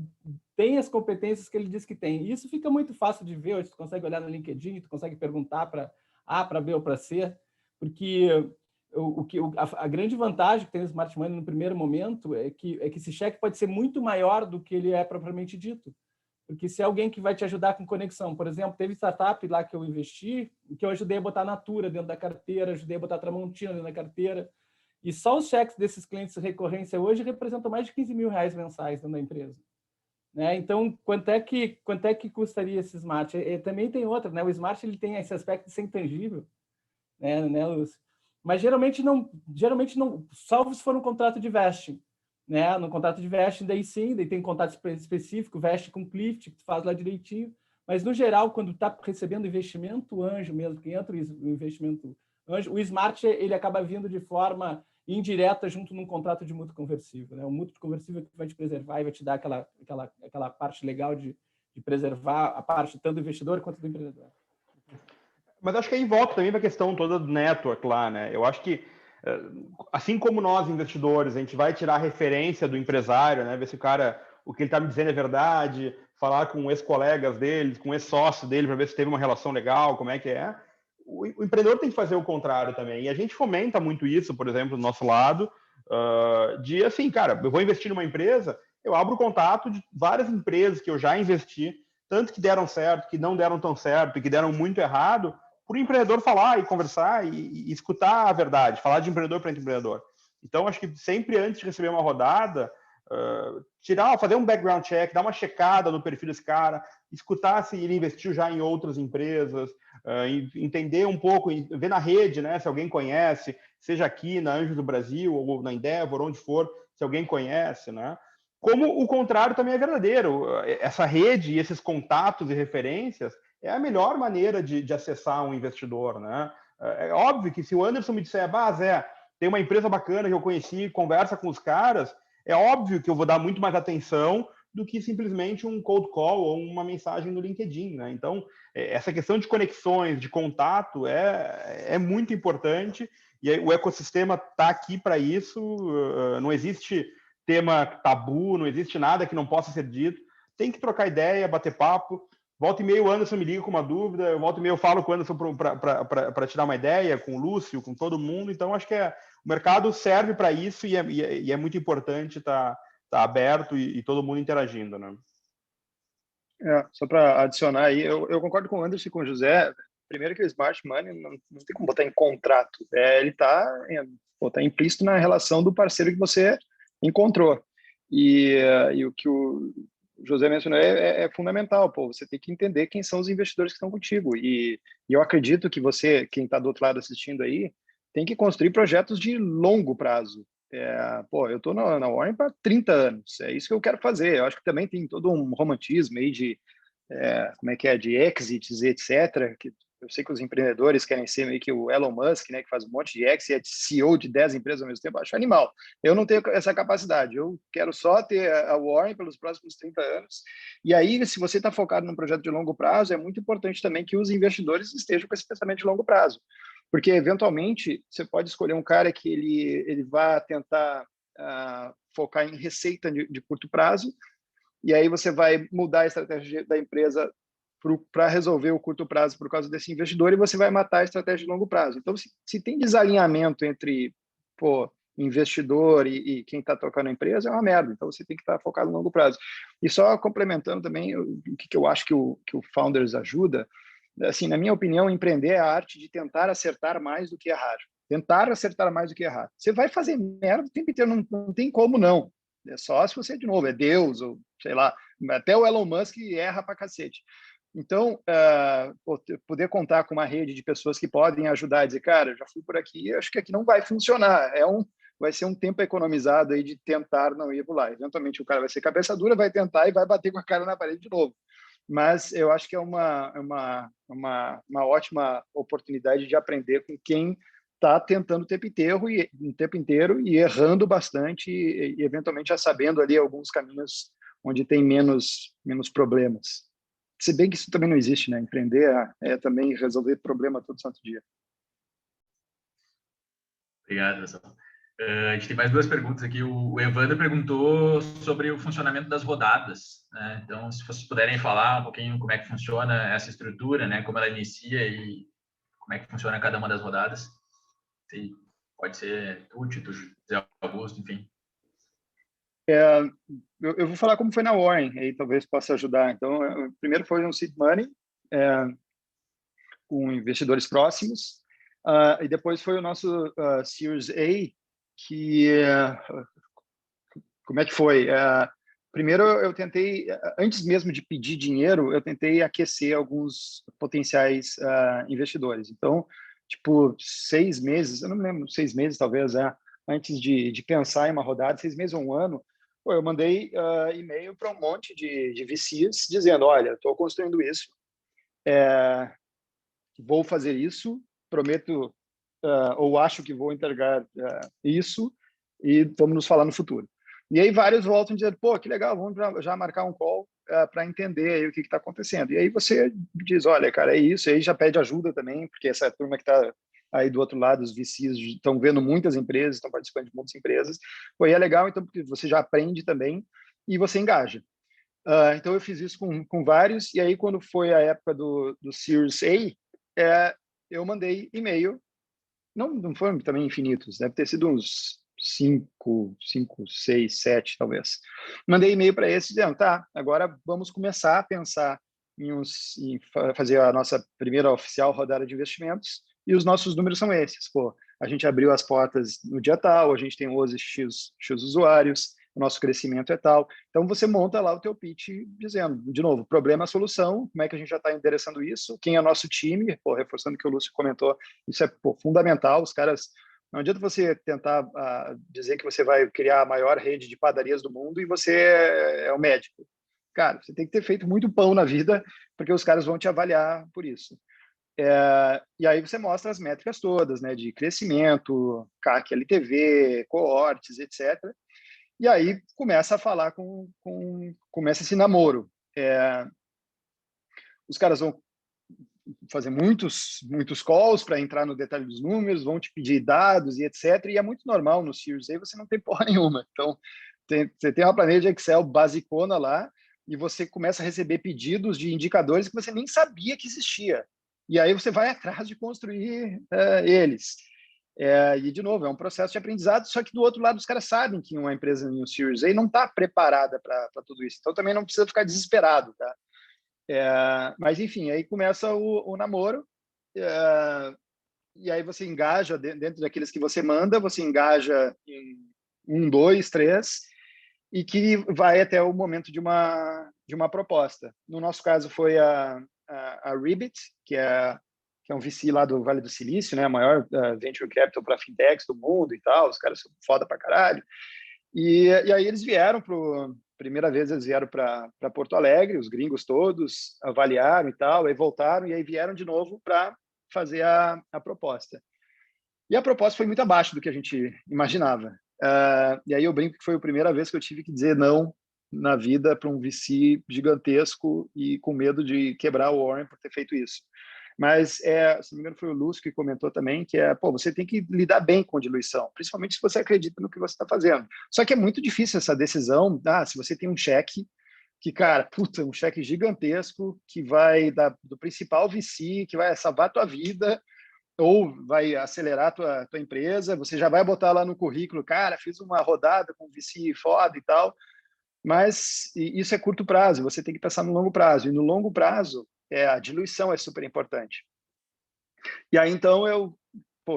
[SPEAKER 5] tem as competências que ele diz que tem. E isso fica muito fácil de ver, hoje tu consegue olhar no LinkedIn, tu consegue perguntar para A, para B ou para C, porque a grande vantagem que tem o Smart Money no primeiro momento é que esse cheque pode ser muito maior do que ele é propriamente dito. Porque se é alguém que vai te ajudar com conexão, por exemplo, teve startup lá que eu investi, que eu ajudei a botar Natura dentro da carteira, ajudei a botar Tramontina dentro da carteira, e só os cheques desses clientes de recorrência hoje representam mais de 15 mil reais mensais dentro da empresa. Né? Então, quanto é que custaria esse Smart? Também tem outra, né? O Smart ele tem esse aspecto de ser intangível, né, Lúcio? Mas geralmente não, salvo se for um contrato de vesting, né? No contrato de vesting, daí sim, daí tem contrato específico, veste com Clift, que tu faz lá direitinho, mas no geral, quando está recebendo investimento anjo mesmo, que entra o investimento anjo, o Smart ele acaba vindo de forma indireta junto num contrato de mútuo conversível, né? O mútuo conversível que vai te preservar e vai te dar aquela parte legal de preservar a parte tanto do investidor quanto do empreendedor.
[SPEAKER 3] Mas acho que aí volta também para a questão toda do network lá, né? Eu acho que, assim como nós, investidores, a gente vai tirar a referência do empresário, né? Ver se o que ele está me dizendo é verdade, falar com ex-colegas dele, com ex-sócio dele, para ver se teve uma relação legal, como é que é. O empreendedor tem que fazer o contrário também. E a gente fomenta muito isso, por exemplo, do nosso lado, de assim, cara, eu vou investir numa empresa, eu abro o contato de várias empresas que eu já investi, tanto que deram certo, que não deram tão certo, que deram muito errado, para o empreendedor falar e conversar e escutar a verdade, falar de empreendedor para empreendedor. Então, acho que sempre antes de receber uma rodada, fazer um background check, dar uma checada no perfil desse cara, escutar se ele investiu já em outras empresas, entender um pouco, ver na rede, né, se alguém conhece, seja aqui na Anjos do Brasil ou na Endeavor, onde for, se alguém conhece, né? Como o contrário também é verdadeiro. Essa rede e esses contatos e referências é a melhor maneira de acessar um investidor, né? É óbvio que se o Anderson me disser, Zé, tem uma empresa bacana que eu conheci, conversa com os caras, é óbvio que eu vou dar muito mais atenção do que simplesmente um cold call ou uma mensagem no LinkedIn, né? Então, essa questão de conexões, de contato é muito importante e o ecossistema está aqui para isso. Não existe tema tabu, não existe nada que não possa ser dito. Tem que trocar ideia, bater papo. Volta e meia o Anderson me liga com uma dúvida, volta e meia eu falo com o Anderson para te dar uma ideia, com o Lúcio, com todo mundo. Então, acho que o mercado serve para isso e é muito importante estar aberto e todo mundo interagindo, né?
[SPEAKER 6] Só para adicionar aí, eu concordo com o Anderson e com o José. Primeiro que o Smart Money não tem como botar em contrato. Ele está implícito na relação do parceiro que você encontrou. E o que o José mencionou é fundamental. Você tem que entender quem são os investidores que estão contigo. E eu acredito que você, quem está do outro lado assistindo aí, tem que construir projetos de longo prazo. Eu estou na Warren para 30 anos. É isso que eu quero fazer. Eu acho que também tem todo um romantismo aí de de exits, etc. Que eu sei que os empreendedores querem ser meio que o Elon Musk, né, que faz um monte de X e é CEO de 10 empresas ao mesmo tempo. Acho animal. Eu não tenho essa capacidade. Eu quero só ter a Warren pelos próximos 30 anos. E aí, se você está focado num projeto de longo prazo, é muito importante também que os investidores estejam com esse pensamento de longo prazo. Porque, eventualmente, você pode escolher um cara que ele vai tentar focar em receita de curto prazo, e aí você vai mudar a estratégia da empresa para resolver o curto prazo por causa desse investidor, e você vai matar a estratégia de longo prazo. Então, se tem desalinhamento entre investidor e quem está tocando a empresa, é uma merda. Então, você tem que estar focado no longo prazo. E só complementando também o que eu acho que o Founders ajuda, assim, na minha opinião, empreender é a arte de tentar acertar mais do que errar. Tentar acertar mais do que errar. Você vai fazer merda o tempo inteiro, não tem como não. É só se você, de novo, é Deus, ou sei lá, até o Elon Musk erra pra cacete. Então, poder contar com uma rede de pessoas que podem ajudar a dizer, cara, já fui por aqui, acho que aqui não vai funcionar. Vai ser um tempo economizado aí de tentar não ir por lá. Eventualmente o cara vai ser cabeça dura, vai tentar e vai bater com a cara na parede de novo. Mas eu acho que é uma ótima oportunidade de aprender com quem está tentando o tempo inteiro e errando bastante e eventualmente já sabendo ali alguns caminhos onde tem menos problemas. Se bem que isso também não existe, né? Empreender é também resolver problema todo santo dia.
[SPEAKER 1] Obrigado, pessoal. A gente tem mais duas perguntas aqui. O Evandro perguntou sobre o funcionamento das rodadas, né? Então, se vocês puderem falar um pouquinho como é que funciona essa estrutura, né? Como ela inicia e como é que funciona cada uma das rodadas. Pode ser Tuti, José Augusto, enfim.
[SPEAKER 6] Eu vou falar como foi na Warren, aí talvez possa ajudar. Então, primeiro foi um seed money com investidores próximos, e depois foi o nosso Series A, que como é que foi? Primeiro, eu tentei, antes mesmo de pedir dinheiro, eu tentei aquecer alguns potenciais investidores. Então, tipo, 6 meses, eu não me lembro, 6 meses talvez, antes de pensar em uma rodada, 6 meses ou um ano, eu mandei e-mail para um monte de VCs dizendo, olha, estou construindo isso, vou fazer isso, prometo, ou acho que vou entregar isso, e vamos nos falar no futuro. E aí vários voltam dizendo, pô, que legal, vamos já marcar um call para entender aí o que está acontecendo. E aí você diz, olha, cara, é isso, e aí já pede ajuda também, porque essa turma que está aí do outro lado, os VCs estão vendo muitas empresas, estão participando de muitas empresas. Pô, e é legal, então, porque você já aprende também e você engaja. Então, eu fiz isso com vários, e aí quando foi a época do Series A, eu mandei e-mail, não foram também infinitos, deve ter sido uns 5, 6, 7, talvez. Mandei e-mail para esses dizendo, tá, agora vamos começar a pensar em fazer a nossa primeira oficial rodada de investimentos, e os nossos números são esses. Pô, a gente abriu as portas no dia tal, a gente tem hoje X usuários, o nosso crescimento é tal. Então, você monta lá o teu pitch dizendo, de novo, problema, solução, como é que a gente já está endereçando isso, quem é nosso time, reforçando o que o Lúcio comentou, isso é fundamental, os caras... Não adianta você tentar dizer que você vai criar a maior rede de padarias do mundo e você é o médico. Cara, você tem que ter feito muito pão na vida, porque os caras vão te avaliar por isso. E aí você mostra as métricas todas, né, de crescimento, CAC, LTV, cohortes, etc. E aí começa a falar começa esse namoro. Os caras vão fazer muitos calls para entrar no detalhe dos números, vão te pedir dados e etc. E é muito normal no Series A, você não tem porra nenhuma. Então, você tem uma planilha de Excel basicona lá e você começa a receber pedidos de indicadores que você nem sabia que existia. E aí você vai atrás de construir eles. E, de novo, é um processo de aprendizado, só que do outro lado os caras sabem que uma empresa no Series A não está preparada para tudo isso. Então, também não precisa ficar desesperado, tá? Mas, enfim, aí começa o namoro, e aí você engaja dentro daqueles que você manda, você engaja em 1, 2, 3, e que vai até o momento de uma proposta. No nosso caso foi a Ribbit, que é um VC lá do Vale do Silício, né, a maior venture capital para fintechs do mundo e tal, os caras são foda pra caralho. E aí eles vieram primeira vez eles vieram para Porto Alegre, os gringos todos, avaliaram e tal, aí voltaram, e aí vieram de novo para fazer a proposta. E a proposta foi muito abaixo do que a gente imaginava. E aí eu brinco que foi a primeira vez que eu tive que dizer não na vida para um VC gigantesco e com medo de quebrar o Warren por ter feito isso. Mas, se não me engano, foi o Lúcio que comentou também que você tem que lidar bem com diluição, principalmente se você acredita no que você está fazendo. Só que é muito difícil essa decisão, se você tem um cheque que, cara, um cheque gigantesco que vai do principal VC, que vai salvar a tua vida, ou vai acelerar a tua empresa, você já vai botar lá no currículo, cara, fiz uma rodada com VC foda e tal, mas isso é curto prazo, você tem que pensar no longo prazo, e no longo prazo, a diluição é super importante. E aí, então, eu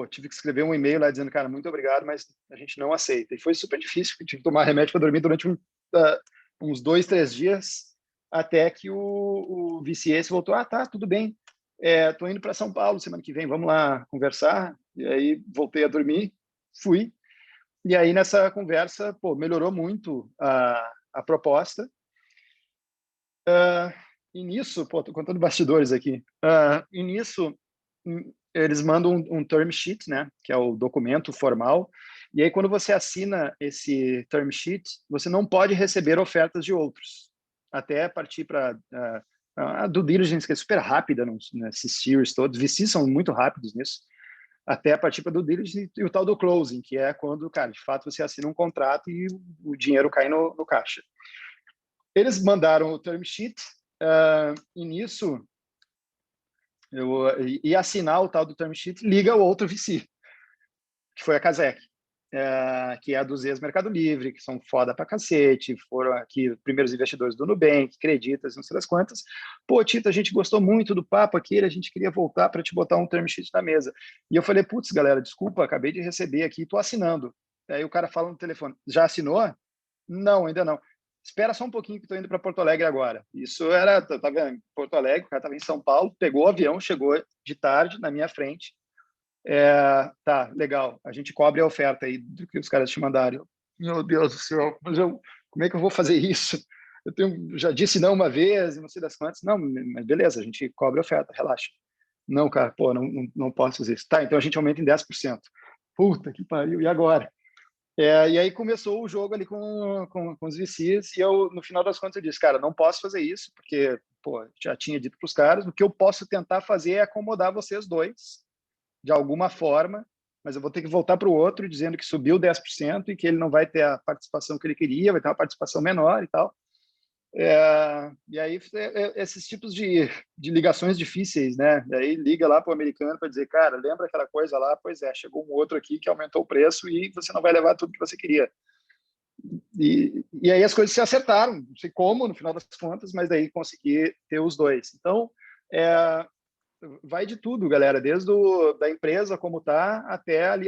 [SPEAKER 6] tive que escrever um e-mail lá dizendo, cara, muito obrigado, mas a gente não aceita. E foi super difícil, eu tive que tomar remédio para dormir durante uns 2, 3 dias, até que o VC voltou, tá, tudo bem, tô indo para São Paulo semana que vem, vamos lá conversar. E aí voltei a dormir, fui. E aí nessa conversa, melhorou muito a proposta. E nisso, tô contando bastidores aqui. E nisso, eles mandam um term sheet, né, que é o documento formal. E aí quando você assina esse term sheet, você não pode receber ofertas de outros, até partir para a due diligence, que é super rápida nesses series todos. VCs são muito rápidos nisso, até partir para a due diligence e o tal do closing, que é quando, cara, de fato você assina um contrato e o dinheiro cai no caixa. Eles mandaram o term sheet, e nisso eu ia assinar o tal do term sheet, liga o outro VC, que foi a Kazek, que é a dos ex-Mercado Livre, que são foda pra cacete, foram aqui primeiros investidores do Nubank, Creditas, não sei das quantas. Tito, a gente gostou muito do papo aqui, a gente queria voltar para te botar um term sheet na mesa. E eu falei, putz, galera, desculpa, acabei de receber aqui, tô assinando. Aí o cara fala no telefone, já assinou? Não, ainda não. Espera só um pouquinho que estou indo para Porto Alegre agora. Isso eu estava em Porto Alegre, o cara estava em São Paulo, pegou o avião, chegou de tarde na minha frente. Tá, legal, a gente cobre a oferta aí do que os caras te mandaram. Meu Deus do céu, mas como é que eu vou fazer isso? Já disse não uma vez, não sei das quantas. Não, mas beleza, a gente cobre a oferta, relaxa. Não, cara, não posso fazer isso. Tá, então a gente aumenta em 10%. Puta que pariu, e agora? E aí começou o jogo ali com os VCs, e eu, no final das contas, eu disse, cara, não posso fazer isso, porque, já tinha dito para os caras, o que eu posso tentar fazer é acomodar vocês dois, de alguma forma, mas eu vou ter que voltar para o outro dizendo que subiu 10% e que ele não vai ter a participação que ele queria, vai ter uma participação menor e tal. E aí, esses tipos de ligações difíceis, né? E aí liga lá para o americano para dizer, cara, lembra aquela coisa lá? Pois é, chegou um outro aqui que aumentou o preço e você não vai levar tudo que você queria. E aí as coisas se acertaram, não sei como, no final das contas, mas daí consegui ter os dois. Então, vai de tudo, galera, desde da empresa como tá, até ali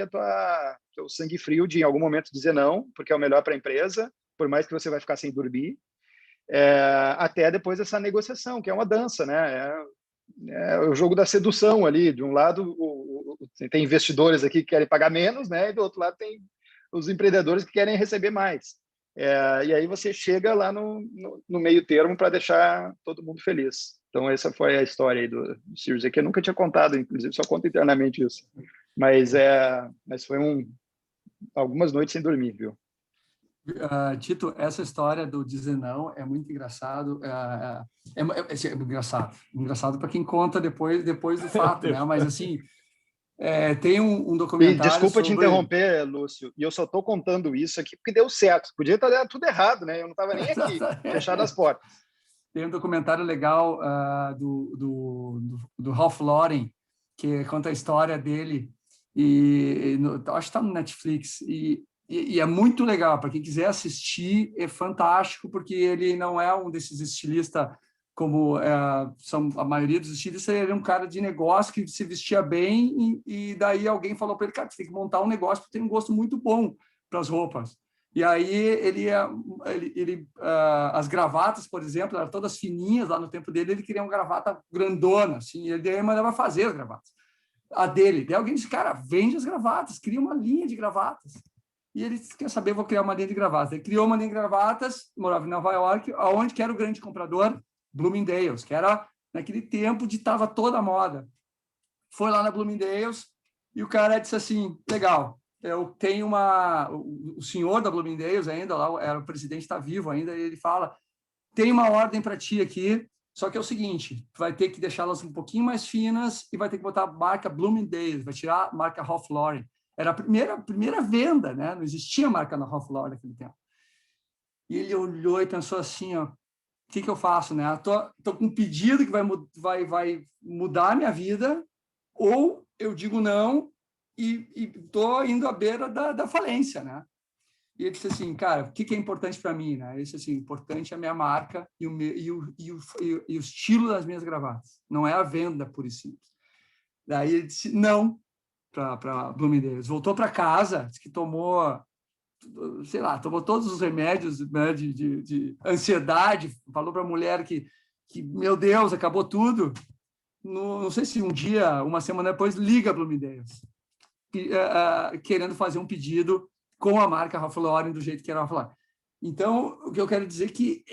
[SPEAKER 6] teu sangue frio de em algum momento dizer não, porque é o melhor para a empresa, por mais que você vai ficar sem dormir, até depois essa negociação, que é uma dança, né? É o jogo da sedução ali. De um lado, tem investidores aqui que querem pagar menos, né? E do outro lado tem os empreendedores que querem receber mais. E aí você chega lá no meio termo para deixar todo mundo feliz. Então, essa foi a história aí do Series A, que eu nunca tinha contado, inclusive, só conto internamente isso. Mas foi algumas noites sem dormir, viu?
[SPEAKER 4] Tito, essa história do dizer não é muito engraçado. É engraçado para quem conta depois do fato, né? Mas assim, tem um documentário.
[SPEAKER 6] Desculpa te interromper, Lúcio. E eu só estou contando isso aqui porque deu certo. Podia estar tudo errado, né? Eu não estava nem aqui, fechado as portas.
[SPEAKER 4] Tem um documentário legal do Ralph Lauren que conta a história dele acho que está no Netflix e é muito legal, para quem quiser assistir, é fantástico, porque ele não é um desses estilistas como são a maioria dos estilistas, ele é um cara de negócio que se vestia bem e daí alguém falou para ele, cara, você tem que montar um negócio porque tem um gosto muito bom para as roupas. E aí as gravatas, por exemplo, eram todas fininhas lá no tempo dele, ele queria uma gravata grandona, assim, e ele mandava fazer as gravatas. A dele. Daí alguém disse, cara, vende as gravatas, cria uma linha de gravatas. E ele disse, quer saber, vou criar uma linha de gravatas. Ele criou uma linha de gravatas, morava em Nova York, aonde que era o grande comprador? Bloomingdale's, que era naquele tempo ditava toda a moda. Foi lá na Bloomingdale's e o cara disse assim, legal, eu tenho o senhor da Bloomingdale's ainda, lá era o presidente, está vivo ainda, e ele fala, tem uma ordem para ti aqui, só que é o seguinte, vai ter que deixá-las um pouquinho mais finas e vai ter que botar a marca Bloomingdale's, vai tirar a marca Ralph Lauren. Era a primeira venda, né? Não existia marca na Ralph Lauren naquele tempo. E ele olhou e pensou assim, ó, o que eu faço, né? Tô com um pedido que vai mudar a minha vida, ou eu digo não e tô indo à beira da falência, né? E ele disse assim, cara, o que é importante para mim, né? Ele disse assim, importante é a minha marca e o estilo das minhas gravatas. Não é a venda, pura e simples. Daí ele disse não para Bloomingdale's. Voltou para casa, disse que tomou, sei lá, tomou todos os remédios, né, de ansiedade, falou para a mulher que, meu Deus, acabou tudo. Não sei se um dia, uma semana depois, liga a Bloomingdale's, querendo fazer um pedido com a marca Ralph Lauren do jeito que era Ralph Lauren. Então, o que eu quero dizer é que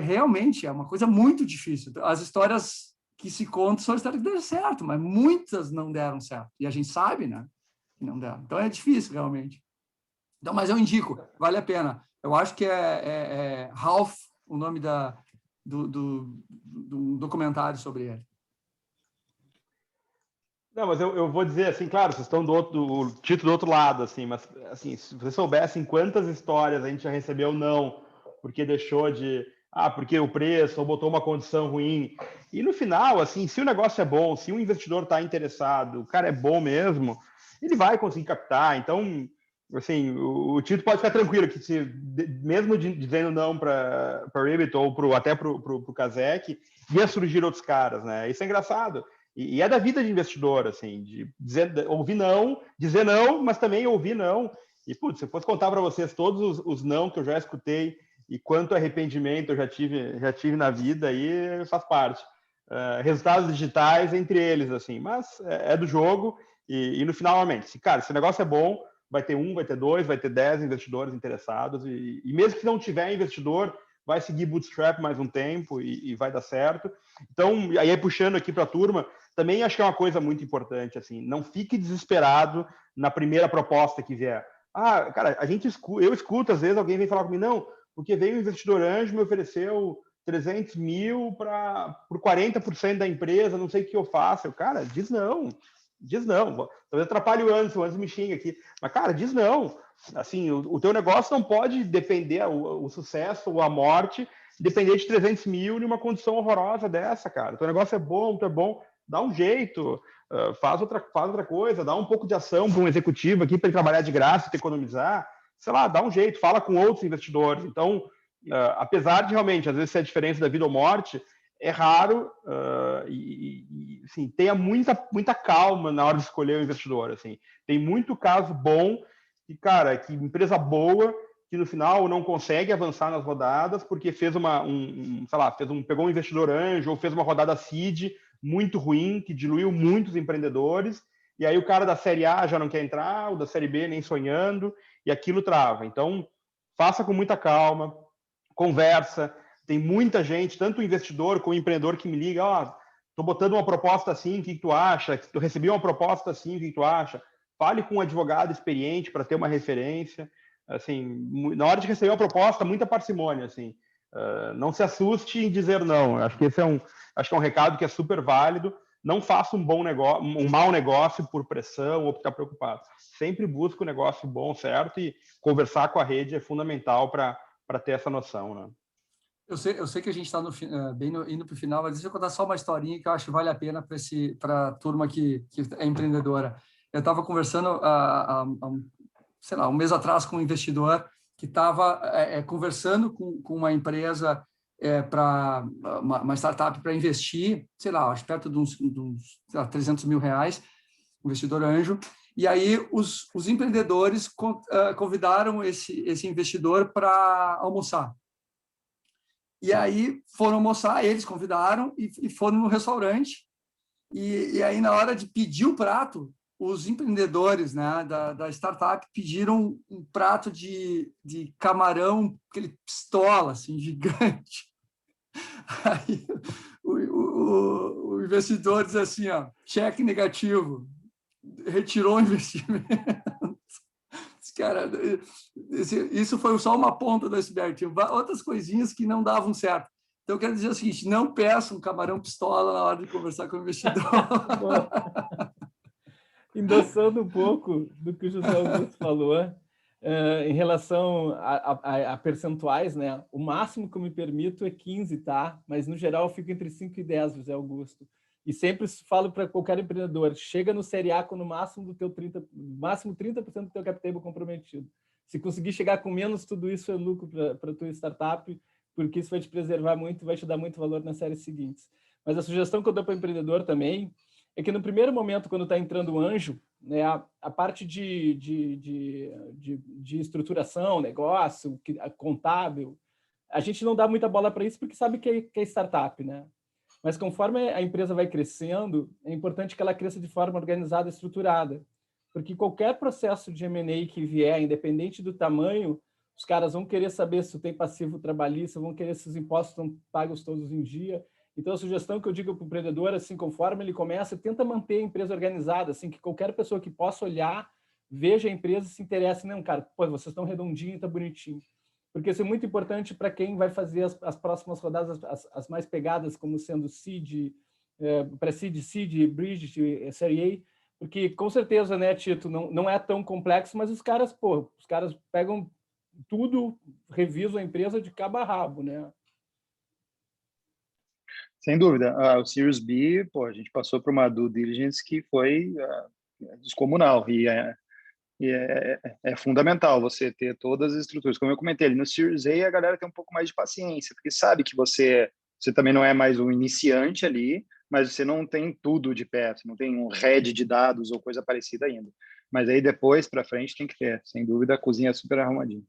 [SPEAKER 4] realmente é uma coisa muito difícil. As histórias que se contam são histórias que deram certo, mas muitas não deram certo. E a gente sabe, né, que não deram. Então, é difícil, realmente. Então, mas eu indico, vale a pena. Eu acho que é Ralph, o nome do documentário sobre ele.
[SPEAKER 3] Não, mas eu vou dizer assim, claro, vocês estão do título do outro lado, assim, mas assim, se vocês soubessem quantas histórias a gente já recebeu não, porque deixou porque o preço, ou botou uma condição ruim. E no final, assim, se o negócio é bom, se o investidor está interessado, o cara é bom mesmo, ele vai conseguir captar. Então, assim, o Tito pode ficar tranquilo que mesmo dizendo não para Ribbit ou até para o Kazek, ia surgir outros caras, né? Isso é engraçado. E é da vida de investidor, assim, de ouvir não, dizer não, mas também ouvir não. E, putz, se eu fosse contar para vocês todos os não que eu já escutei e quanto arrependimento eu já tive na vida, aí faz parte. Resultados digitais entre eles, assim, mas é do jogo. E no final, realmente, se o negócio é bom, vai ter 1, vai ter 2, vai ter 10 investidores interessados. E mesmo que não tiver investidor, vai seguir bootstrap mais um tempo e vai dar certo. Então, aí puxando aqui para a turma, também acho que é uma coisa muito importante, assim, não fique desesperado na primeira proposta que vier. Cara, eu escuto, às vezes alguém vem falar comigo, não, porque veio um investidor anjo, me ofereceu 300 mil por 40% da empresa, não sei o que eu faço. Cara, diz não. Talvez atrapalhe o antes me xinga aqui. Mas, cara, diz não. Assim, o teu negócio não pode depender, o sucesso ou a morte, depender de 300 mil numa condição horrorosa dessa, cara. O teu negócio é bom, dá um jeito, faz outra coisa, dá um pouco de ação para um executivo aqui para ele trabalhar de graça, te economizar, sei lá, dá um jeito, fala com outros investidores. Então, apesar de realmente, às vezes, ser a diferença da vida ou morte, é raro assim, tenha muita calma na hora de escolher o investidor. Assim. Tem muito caso bom e, cara, que empresa boa que no final não consegue avançar nas rodadas porque fez pegou um investidor anjo ou fez uma rodada seed muito ruim, que diluiu muitos empreendedores, e aí o cara da série A já não quer entrar, o da série B nem sonhando, e aquilo trava. Então, faça com muita calma, conversa, tem muita gente, tanto o investidor como o empreendedor que me liga, tô botando uma proposta assim, o que tu acha? Tu recebi uma proposta assim, o que tu acha? Fale com um advogado experiente para ter uma referência. Assim, na hora de receber uma proposta, muita parcimônia, assim. Não se assuste em dizer não. Acho que esse é um recado que é super válido. Não faça um mau negócio por pressão ou por estar preocupado. Sempre busque um negócio bom, certo? E conversar com a rede é fundamental para ter essa noção, né?
[SPEAKER 4] Eu sei que a gente está indo para o final, mas deixa eu contar só uma historinha que eu acho que vale a pena para a turma que é empreendedora. Eu estava conversando sei lá, um mês atrás com um investidor que estava conversando com uma empresa para uma startup para investir, sei lá, acho perto de uns 300 mil reais, investidor anjo. E aí os empreendedores convidaram esse investidor para almoçar. E aí foram almoçar, eles convidaram e foram no restaurante. E aí, na hora de pedir o prato, os empreendedores, né, da startup pediram um prato de camarão, aquele pistola, assim, gigante. Aí o investidor diz assim, ó, cheque negativo, retirou o investimento. Cara, isso foi só uma ponta do iceberg. Tinha outras coisinhas que não davam certo. Então, eu quero dizer o seguinte, não peça um camarão pistola na hora de conversar com o investidor.
[SPEAKER 5] Endossando um pouco do que o José Augusto falou, em relação a percentuais, né? O máximo que eu me permito é 15, tá? Mas, no geral, eu fico entre 5 e 10, José Augusto. E sempre falo para qualquer empreendedor, chega no Série A com no máximo 30% do teu cap table comprometido. Se conseguir chegar com menos, tudo isso é lucro para a tua startup, porque isso vai te preservar muito e vai te dar muito valor nas séries seguintes. Mas a sugestão que eu dou para o empreendedor também é que no primeiro momento, quando está entrando o anjo, né, a parte de estruturação, negócio, contábil, a gente não dá muita bola para isso porque sabe que é startup, né? Mas conforme a empresa vai crescendo, é importante que ela cresça de forma organizada e estruturada, porque qualquer processo de M&A que vier, independente do tamanho, os caras vão querer saber se tem passivo trabalhista, vão querer se os impostos estão pagos todos em dia. Então, a sugestão que eu digo para o empreendedor, assim, conforme ele começa, tenta manter a empresa organizada, assim, que qualquer pessoa que possa olhar, veja a empresa e se interesse. Não, cara, pô, vocês estão redondinho, está bonitinho. Porque isso é muito importante para quem vai fazer as próximas rodadas, as mais pegadas, como sendo seed, pré-seed, seed, bridge, Série A, porque com certeza, né, Tito, não é tão complexo, mas os caras pegam tudo, revisam a empresa de cabo a rabo, né?
[SPEAKER 6] Sem dúvida. O Series B, pô, a gente passou por uma due diligence que foi descomunal e é fundamental você ter todas as estruturas. Como eu comentei ali, no Series A a galera tem um pouco mais de paciência, porque sabe que você também não é mais um iniciante ali, mas você não tem tudo de pé, você não tem um head de dados ou coisa parecida ainda. Mas aí depois, para frente, tem que ter. Sem dúvida, a cozinha é super arrumadinha.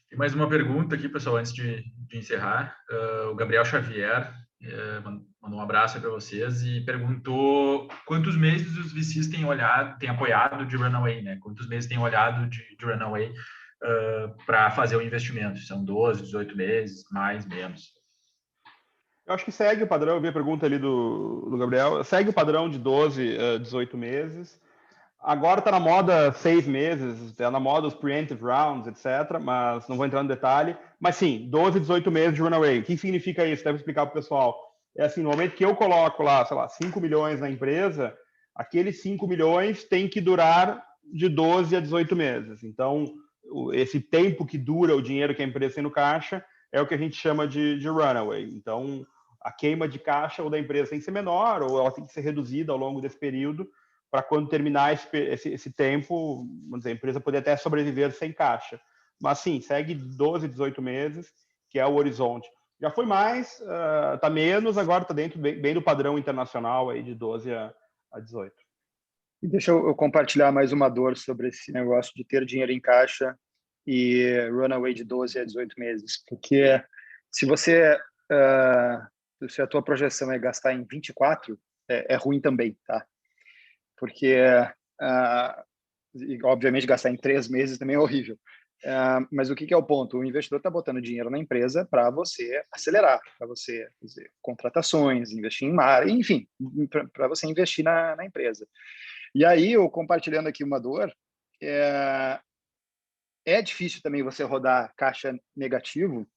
[SPEAKER 1] Tem mais uma pergunta aqui, pessoal, antes de encerrar. O Gabriel Xavier mandou um abraço para vocês e perguntou quantos meses os VCs têm apoiado de Runaway, né? Quantos meses têm olhado de Runaway para fazer o investimento? São 12, 18 meses, mais, menos?
[SPEAKER 3] Eu acho que segue o padrão, eu vi a pergunta ali do Gabriel, segue o padrão de 12, 18 meses. Agora está na moda 6 meses, está na moda os preemptive rounds, etc., mas não vou entrar no detalhe. Mas sim, 12, 18 meses de runaway. O que significa isso? Deve explicar para o pessoal. É assim, no momento que eu coloco lá, sei lá, 5 milhões na empresa, aqueles 5 milhões tem que durar de 12 a 18 meses. Então, esse tempo que dura o dinheiro que a empresa tem no caixa é o que a gente chama de runaway. Então, a queima de caixa ou da empresa tem que ser menor, ou ela tem que ser reduzida ao longo desse período, para quando terminar esse tempo, vamos dizer, a empresa poder até sobreviver sem caixa. Mas sim, segue 12, 18 meses, que é o horizonte. Já foi mais, está menos, agora está dentro bem do padrão internacional aí de 12 a 18.
[SPEAKER 6] E deixa eu compartilhar mais uma dor sobre esse negócio de ter dinheiro em caixa e runaway de 12 a 18 meses. Porque se a tua projeção é gastar em 24, é ruim também, tá? Porque, obviamente, gastar em 3 meses também é horrível. Mas o que é o ponto? O investidor está botando dinheiro na empresa para você acelerar, para você fazer contratações, investir em marketing, enfim, para você investir na empresa. E aí, eu compartilhando aqui uma dor, é difícil também você rodar caixa negativo,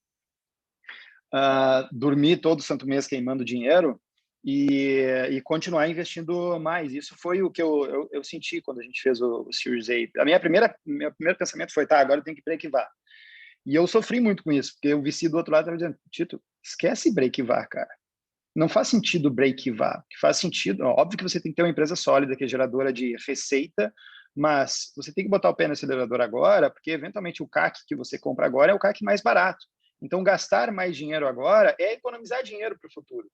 [SPEAKER 6] dormir todo santo mês queimando dinheiro, e continuar investindo mais. Isso foi o que eu senti quando a gente fez o Series A. Meu primeiro pensamento foi, agora eu tenho que break-var. E eu sofri muito com isso, porque o VC do outro lado estava dizendo, Tito, esquece break-var, cara. Não faz sentido break-var. O que faz sentido, óbvio que você tem que ter uma empresa sólida, que é geradora de receita, mas você tem que botar o pé no acelerador agora, porque eventualmente o CAC que você compra agora é o CAC mais barato. Então, gastar mais dinheiro agora é economizar dinheiro para o futuro.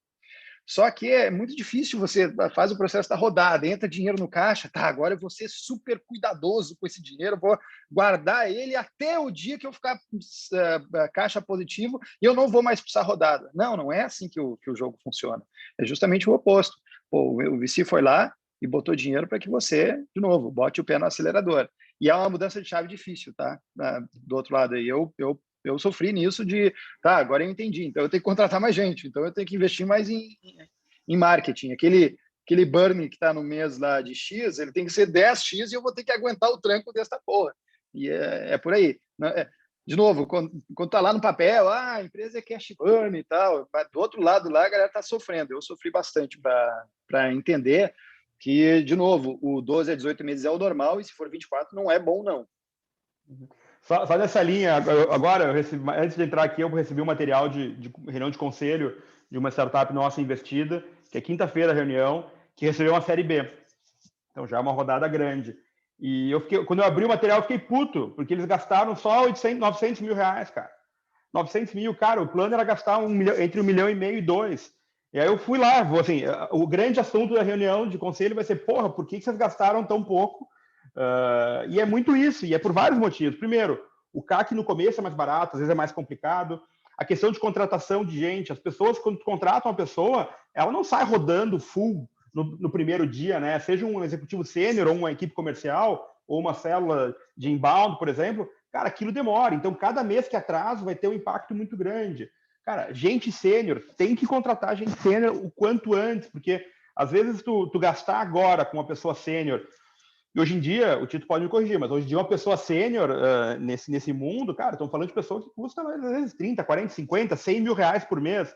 [SPEAKER 6] Só que é muito difícil, você faz o processo da rodada, entra dinheiro no caixa, agora eu vou ser super cuidadoso com esse dinheiro, vou guardar ele até o dia que eu ficar caixa positivo e eu não vou mais precisar rodada. Não é assim que o jogo funciona. É justamente o oposto. O VC foi lá, e botou dinheiro para que você, de novo, bote o pé no acelerador. E é uma mudança de chave difícil, tá? Do outro lado aí, eu sofri nisso de, tá, agora eu entendi, então eu tenho que contratar mais gente, então eu tenho que investir mais em marketing. Aquele burn que está no mês lá de X, ele tem que ser 10X e eu vou ter que aguentar o tranco dessa porra. E é por aí. De novo, quando tá lá no papel, a empresa é cash burn e tal, mas do outro lado lá a galera está sofrendo. Eu sofri bastante para entender que, de novo, o 12 a 18 meses é o normal e se for 24 não é bom, não.
[SPEAKER 3] Só nessa linha, agora, antes de entrar aqui, eu recebi um material de reunião de conselho de uma startup nossa investida, que é quinta-feira a reunião, que recebeu uma série B. Então já é uma rodada grande. E quando eu abri o material, eu fiquei puto, porque eles gastaram só 900 mil reais, cara. 900 mil, cara, o plano era gastar entre 1,5 milhão e 2. E aí eu fui lá, assim, o grande assunto da reunião de conselho vai ser, porra, por que vocês gastaram tão pouco? E é muito isso, e é por vários motivos. Primeiro, o CAC no começo é mais barato, às vezes é mais complicado. A questão de contratação de gente, as pessoas, quando contratam uma pessoa, ela não sai rodando full no primeiro dia, né? Seja um executivo sênior ou uma equipe comercial ou uma célula de inbound, por exemplo, cara, aquilo demora. Então, cada mês que atraso vai ter um impacto muito grande. Cara, gente sênior, tem que contratar gente sênior o quanto antes, porque às vezes tu gastar agora com uma pessoa sênior, e hoje em dia, o Tito pode me corrigir, mas hoje em dia uma pessoa sênior nesse mundo, cara, estão falando de pessoa que custa às vezes 30, 40, 50, 100 mil reais por mês.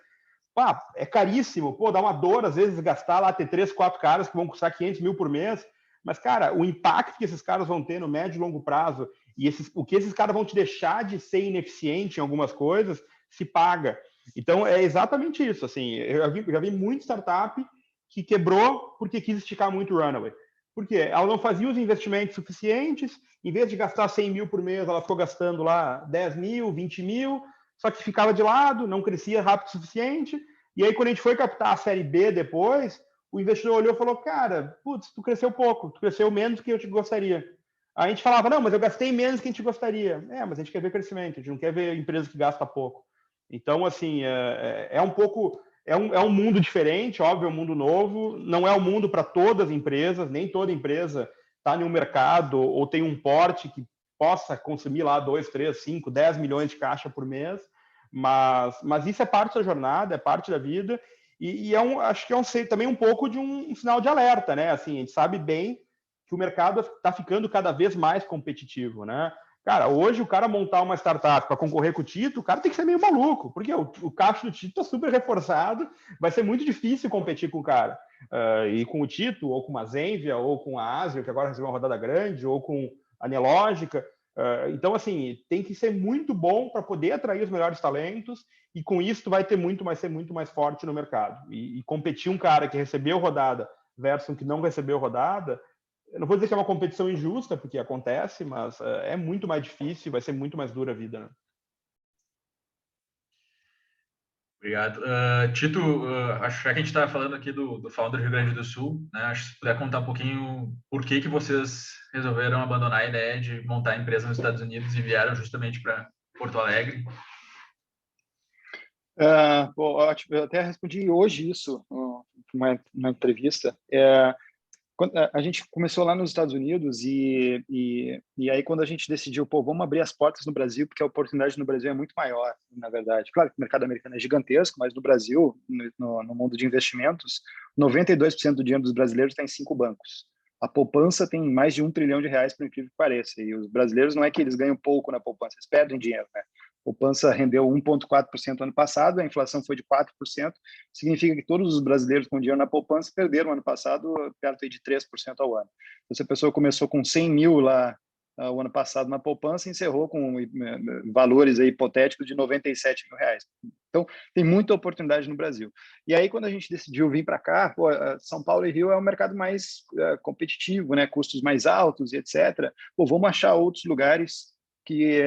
[SPEAKER 3] Pá, é caríssimo, pô, dá uma dor às vezes gastar lá, ter 3, 4 caras que vão custar 500 mil por mês, mas, cara, o impacto que esses caras vão ter no médio e longo prazo e o que esses caras vão te deixar de ser ineficiente em algumas coisas, se paga. Então, é exatamente isso, assim, eu já vi muita startup que quebrou porque quis esticar muito o runway. Por quê? Ela não fazia os investimentos suficientes, em vez de gastar 100 mil por mês, ela ficou gastando lá 10 mil, 20 mil, só que ficava de lado, não crescia rápido o suficiente, e aí quando a gente foi captar a série B depois, o investidor olhou e falou, cara, putz, tu cresceu pouco, tu cresceu menos do que eu te gostaria. Aí a gente falava, não, mas eu gastei menos do que a gente gostaria. Mas a gente quer ver crescimento, a gente não quer ver empresa que gasta pouco. Então, assim, é um pouco... É um mundo diferente, óbvio, é um mundo novo, não é um mundo para todas as empresas, nem toda empresa está em um mercado ou tem um porte que possa consumir lá 2, 3, 5, 10 milhões de caixa por mês, mas isso é parte da jornada, é parte da vida, e acho que é também um pouco de um sinal de alerta, né? Assim, a gente sabe bem que o mercado está ficando cada vez mais competitivo, né? Cara, hoje o cara montar uma startup para concorrer com o Tito, o cara tem que ser meio maluco, porque o caixa do Tito está super reforçado, vai ser muito difícil competir com o cara. E com o Tito, ou com a Zenvia, ou com a Asio, que agora recebeu uma rodada grande, ou com a Nelógica. Então, assim, tem que ser muito bom para poder atrair os melhores talentos, e com isso tu vai ser muito mais forte no mercado. E competir um cara que recebeu rodada versus um que não recebeu rodada, eu não vou dizer que é uma competição injusta, porque acontece, mas é muito mais difícil, vai ser muito mais dura a vida, né?
[SPEAKER 1] Obrigado. Tito, acho que a gente está falando aqui do Founder Rio Grande do Sul, né? Acho que se puder contar um pouquinho por que vocês resolveram abandonar a ideia de montar a empresa nos Estados Unidos e vieram justamente para Porto Alegre.
[SPEAKER 6] Bom, ótimo. Eu até respondi hoje isso numa entrevista. A gente começou lá nos Estados Unidos e aí quando a gente decidiu, vamos abrir as portas no Brasil, porque a oportunidade no Brasil é muito maior, na verdade. Claro que o mercado americano é gigantesco, mas no Brasil, no mundo de investimentos, 92% do dinheiro dos brasileiros está em 5 bancos. A poupança tem mais de R$1 trilhão, por incrível que pareça. E os brasileiros não é que eles ganham pouco na poupança, eles perdem dinheiro, né? A poupança rendeu 1,4% ano passado, a inflação foi de 4%, significa que todos os brasileiros com dinheiro na poupança perderam ano passado perto de 3% ao ano. Então, se a pessoa começou com 100 mil lá o ano passado na poupança, encerrou com valores aí hipotéticos de 97 mil reais. Então, tem muita oportunidade no Brasil. E aí, quando a gente decidiu vir para cá, São Paulo e Rio é um mercado mais competitivo, né? Custos mais altos e etc. Vamos achar outros lugares que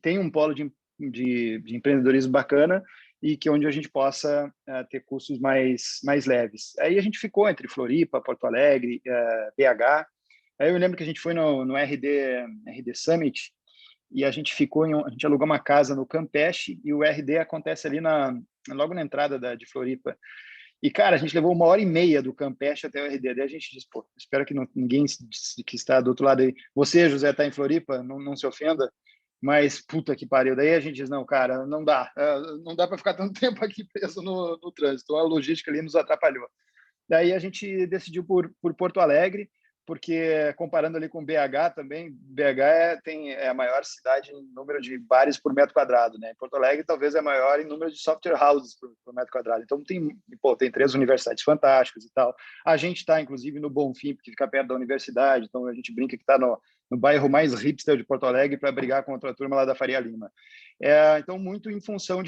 [SPEAKER 6] tem um polo de empreendedorismo bacana e que onde a gente possa ter custos mais leves. Aí a gente ficou entre Floripa, Porto Alegre, BH. Aí eu lembro que a gente foi no RD Summit e a gente a gente alugou uma casa no Campeche e o RD acontece ali logo na entrada de Floripa. E, cara, a gente levou 1h30 do Campeche até o RD. Daí a gente disse, pô, espero que ninguém que está do outro lado aí. Você, José, está em Floripa, não se ofenda, mas puta que pariu. Daí a gente diz, não, cara, não dá para ficar tanto tempo aqui preso no trânsito. A logística ali nos atrapalhou. Daí a gente decidiu por Porto Alegre, porque comparando ali com BH também, BH é a maior cidade em número de bares por metro quadrado, né? Porto Alegre talvez é a maior em número de software houses por metro quadrado. Então tem 3 universidades fantásticas e tal. A gente está, inclusive, no Bonfim, porque fica perto da universidade, então a gente brinca que está no bairro mais hipster de Porto Alegre para brigar contra a turma lá da Faria Lima. Então, muito em função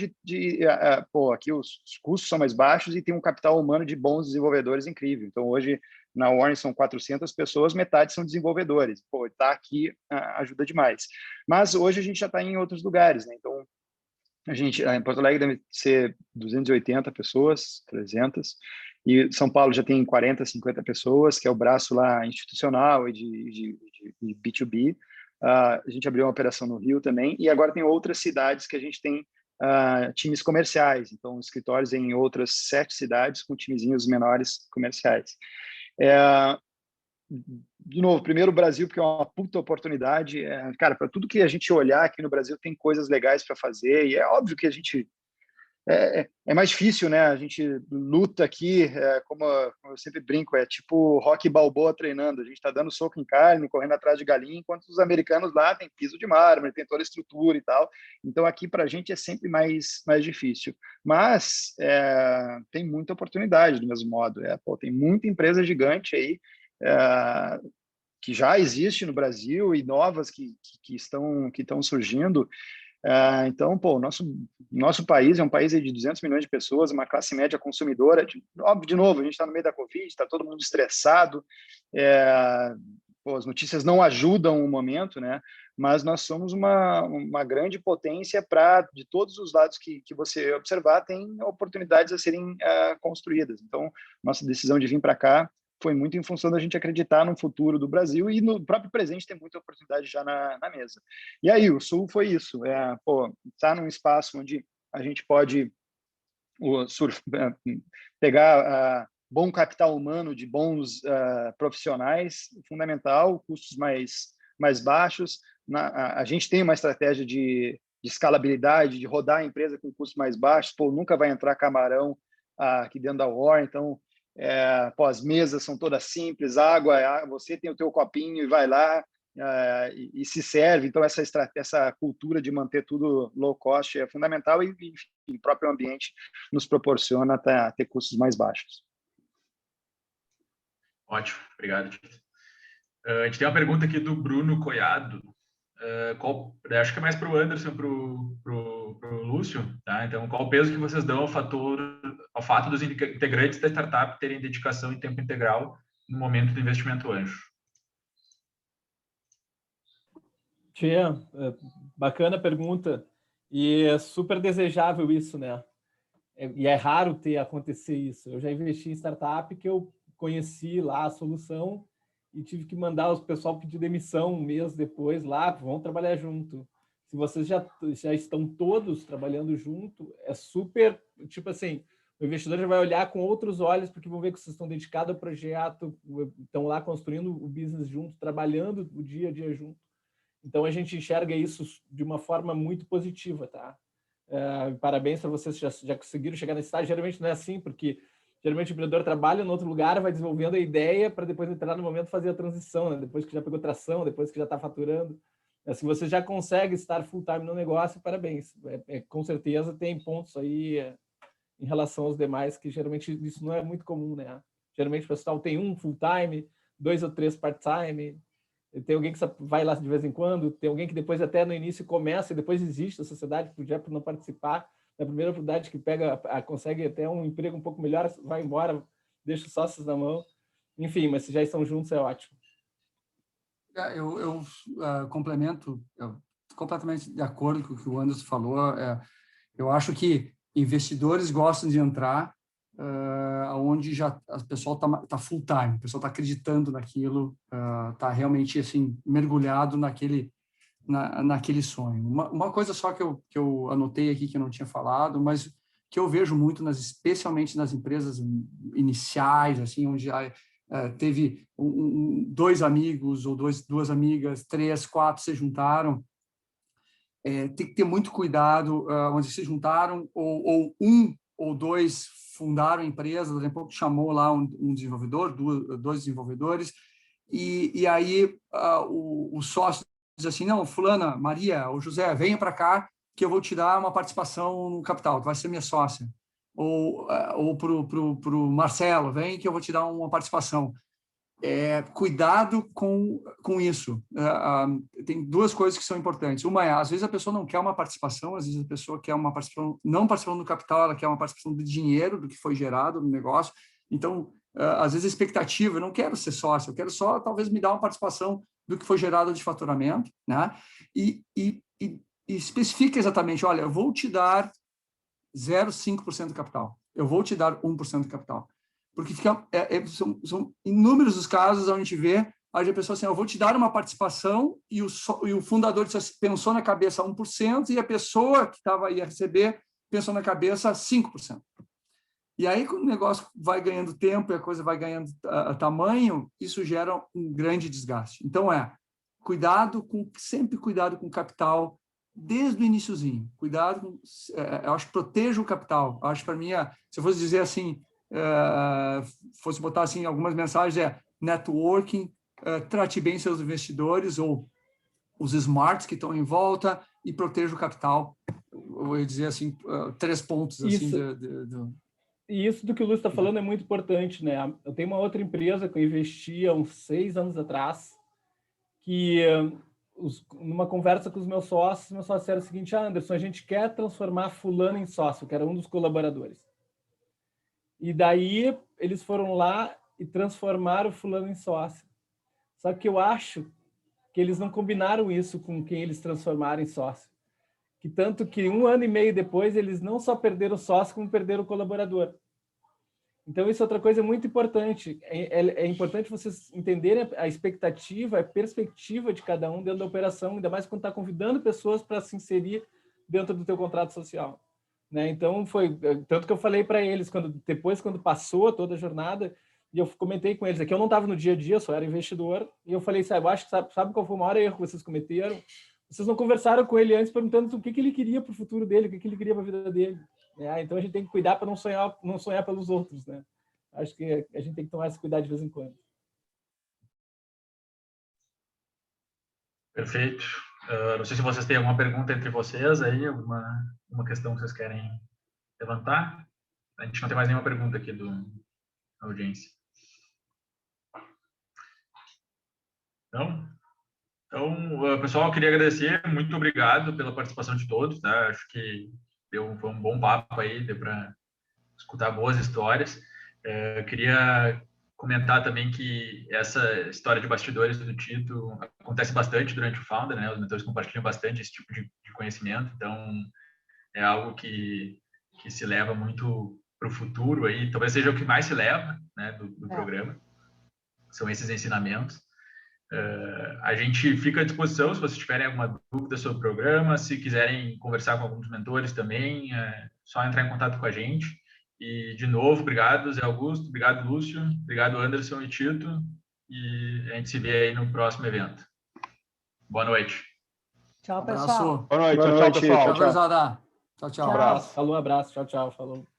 [SPEAKER 6] aqui os custos são mais baixos e tem um capital humano de bons desenvolvedores incrível. Então, hoje, na Warren são 400 pessoas, metade são desenvolvedores. Tá aqui ajuda demais. Mas hoje a gente já está em outros lugares, né? Então, em Porto Alegre deve ser 280 pessoas, 300, e São Paulo já tem 40, 50 pessoas, que é o braço lá institucional e de B2B. A gente abriu uma operação no Rio também, e agora tem outras cidades que a gente tem times comerciais, então escritórios em outras 7 cidades com timezinhos menores comerciais. De novo, primeiro o Brasil, porque é uma puta oportunidade. Cara, para tudo que a gente olhar aqui no Brasil, tem coisas legais para fazer, e é óbvio que a gente é mais difícil, né? A gente luta aqui, como eu sempre brinco, é tipo Rocky Balboa treinando. A gente está dando soco em carne, correndo atrás de galinha, enquanto os americanos lá têm piso de mármore, tem toda a estrutura e tal. Então, aqui para a gente é sempre mais difícil. Mas tem muita oportunidade, do mesmo modo. Tem muita empresa gigante aí que já existe no Brasil e novas que estão surgindo. Então, o nosso país é um país de 200 milhões de pessoas, uma classe média consumidora. De novo, a gente está no meio da Covid, está todo mundo estressado, as notícias não ajudam o momento, né? Mas nós somos uma grande potência de todos os lados que você observar, tem oportunidades a serem construídas. Então, nossa decisão de vir para cá foi muito em função da gente acreditar no futuro do Brasil e no próprio presente tem muita oportunidade já na mesa. E aí, o Sul foi isso. Tá num espaço onde a gente pode pegar bom capital humano de bons profissionais, fundamental, custos mais baixos. A gente tem uma estratégia de escalabilidade, de rodar a empresa com custos mais baixos. Nunca vai entrar camarão aqui dentro da Warren, então as mesas são todas simples, água, você tem o teu copinho e vai lá e se serve. Então, essa cultura de manter tudo low cost é fundamental e enfim, o próprio ambiente nos proporciona ter custos mais baixos.
[SPEAKER 1] Ótimo, obrigado. A gente tem uma pergunta aqui do Bruno Coiado. Acho que é mais para o Anderson, para o Lúcio, tá? Então, qual o peso que vocês dão ao fato dos integrantes da startup terem dedicação em tempo integral no momento do investimento anjo?
[SPEAKER 5] Tia, bacana pergunta, e é super desejável isso, né? E é raro acontecer isso. Eu já investi em startup que eu conheci lá a solução e tive que mandar o pessoal pedir demissão um mês depois lá, vão trabalhar junto. Se vocês já estão todos trabalhando junto, é super, tipo assim, o investidor já vai olhar com outros olhos, porque vão ver que vocês estão dedicados ao projeto, estão lá construindo o business junto, trabalhando o dia a dia junto. Então, a gente enxerga isso de uma forma muito positiva, tá? Parabéns para vocês que já conseguiram chegar nesse estágio. Geralmente não é assim, porque geralmente o empreendedor trabalha em outro lugar, vai desenvolvendo a ideia para depois entrar no momento fazer a transição, né? Depois que já pegou tração, depois que já está faturando. Se você já consegue estar full time no negócio, parabéns. Com certeza tem pontos aí em relação aos demais, que geralmente isso não é muito comum, né? Geralmente o pessoal tem um full time, 2 ou 3 part time, tem alguém que vai lá de vez em quando, tem alguém que depois até no início começa e depois desiste da sociedade por não participar. Na primeira oportunidade que consegue até um emprego um pouco melhor, vai embora, deixa os sócios na mão. Enfim, mas se já estão juntos, é ótimo.
[SPEAKER 4] Eu complemento, completamente de acordo com o que o Anderson falou. Eu acho que investidores gostam de entrar onde já o pessoal tá full time, o pessoal está acreditando naquilo, está realmente assim mergulhado naquele sonho. Uma coisa só que eu anotei aqui que eu não tinha falado, mas que eu vejo muito, especialmente nas empresas iniciais, assim, onde teve dois amigos ou duas amigas, 3, 4 se juntaram. Tem que ter muito cuidado onde se juntaram, ou um ou dois fundaram a empresa, daqui a pouco chamou lá um desenvolvedor, dois desenvolvedores, e aí o sócio diz assim, não, fulana, Maria ou José, venha para cá que eu vou te dar uma participação no capital, tu vai ser minha sócia. Ou para o Marcelo, vem que eu vou te dar uma participação. Cuidado com isso. Tem duas coisas que são importantes. Uma às vezes a pessoa não quer uma participação, às vezes a pessoa quer uma participação, não participação do capital, ela quer uma participação do dinheiro, do que foi gerado no negócio. Então, às vezes a expectativa, eu não quero ser sócio, eu quero só, talvez, me dar uma participação do que foi gerado de faturamento, né? E especifica exatamente, olha, eu vou te dar 0,5% do capital, eu vou te dar 1% do capital. Porque são inúmeros os casos onde a gente vê a pessoa assim, eu vou te dar uma participação e o fundador pensou na cabeça 1% e a pessoa que ia receber pensou na cabeça 5%. E aí, quando o negócio vai ganhando tempo e a coisa vai ganhando tamanho, isso gera um grande desgaste. Então, sempre cuidado com o capital desde o iniciozinho. Cuidado, eu acho que proteja o capital. Eu acho que, para mim, se eu fosse dizer assim, fosse botar assim algumas mensagens, networking, trate bem seus investidores ou os smarts que estão em volta e proteja o capital. Eu ia dizer assim, 3 pontos assim
[SPEAKER 5] E isso do que o Lúcio está falando é muito importante, né? Eu tenho uma outra empresa que eu investi há uns 6 anos atrás, que numa conversa com os meus sócios disseram o seguinte, Anderson, a gente quer transformar fulano em sócio, que era um dos colaboradores. E daí eles foram lá e transformaram o fulano em sócio. Só que eu acho que eles não combinaram isso com quem eles transformaram em sócio. Que tanto que 1 ano e meio depois eles não só perderam o sócio, como perderam o colaborador. Então isso é outra coisa muito importante. É importante vocês entenderem a expectativa, a perspectiva de cada um dentro da operação, ainda mais quando está convidando pessoas para se inserir dentro do teu contrato social. Né? Então, foi tanto que eu falei para eles, depois, quando passou toda a jornada, e eu comentei com eles, aqui eu não estava no dia a dia, só era investidor, e eu falei, eu acho que sabe qual foi o maior erro que vocês cometeram? Vocês não conversaram com ele antes perguntando o que ele queria para o futuro dele, o que ele queria para a vida dele. Então, a gente tem que cuidar para não sonhar pelos outros. Né? Acho que a gente tem que tomar esse cuidado de vez em quando.
[SPEAKER 1] Perfeito. Não sei se vocês têm alguma pergunta entre vocês aí, alguma questão que vocês querem levantar. A gente não tem mais nenhuma pergunta aqui da audiência. Não? Então, pessoal, eu queria agradecer. Muito obrigado pela participação de todos. Tá? Acho que foi um bom papo aí, deu para escutar boas histórias. Eu queria comentar também que essa história de bastidores do Tito acontece bastante durante o Founder, né? Os mentores compartilham bastante esse tipo de conhecimento, então é algo que se leva muito para o futuro aí, talvez seja o que mais se leva, né, do programa, são esses ensinamentos. A gente fica à disposição se vocês tiverem alguma dúvida sobre o programa, se quiserem conversar com alguns mentores também, só entrar em contato com a gente. E, de novo, obrigado, Zé Augusto, obrigado, Lúcio, obrigado, Anderson e Tito, e a gente se vê aí no próximo evento. Boa noite.
[SPEAKER 2] Tchau, pessoal.
[SPEAKER 3] Boa noite, tchau, pessoal.
[SPEAKER 4] Tchau, pessoal. Tchau, tchau.
[SPEAKER 5] Falou, abraço, tchau, falou.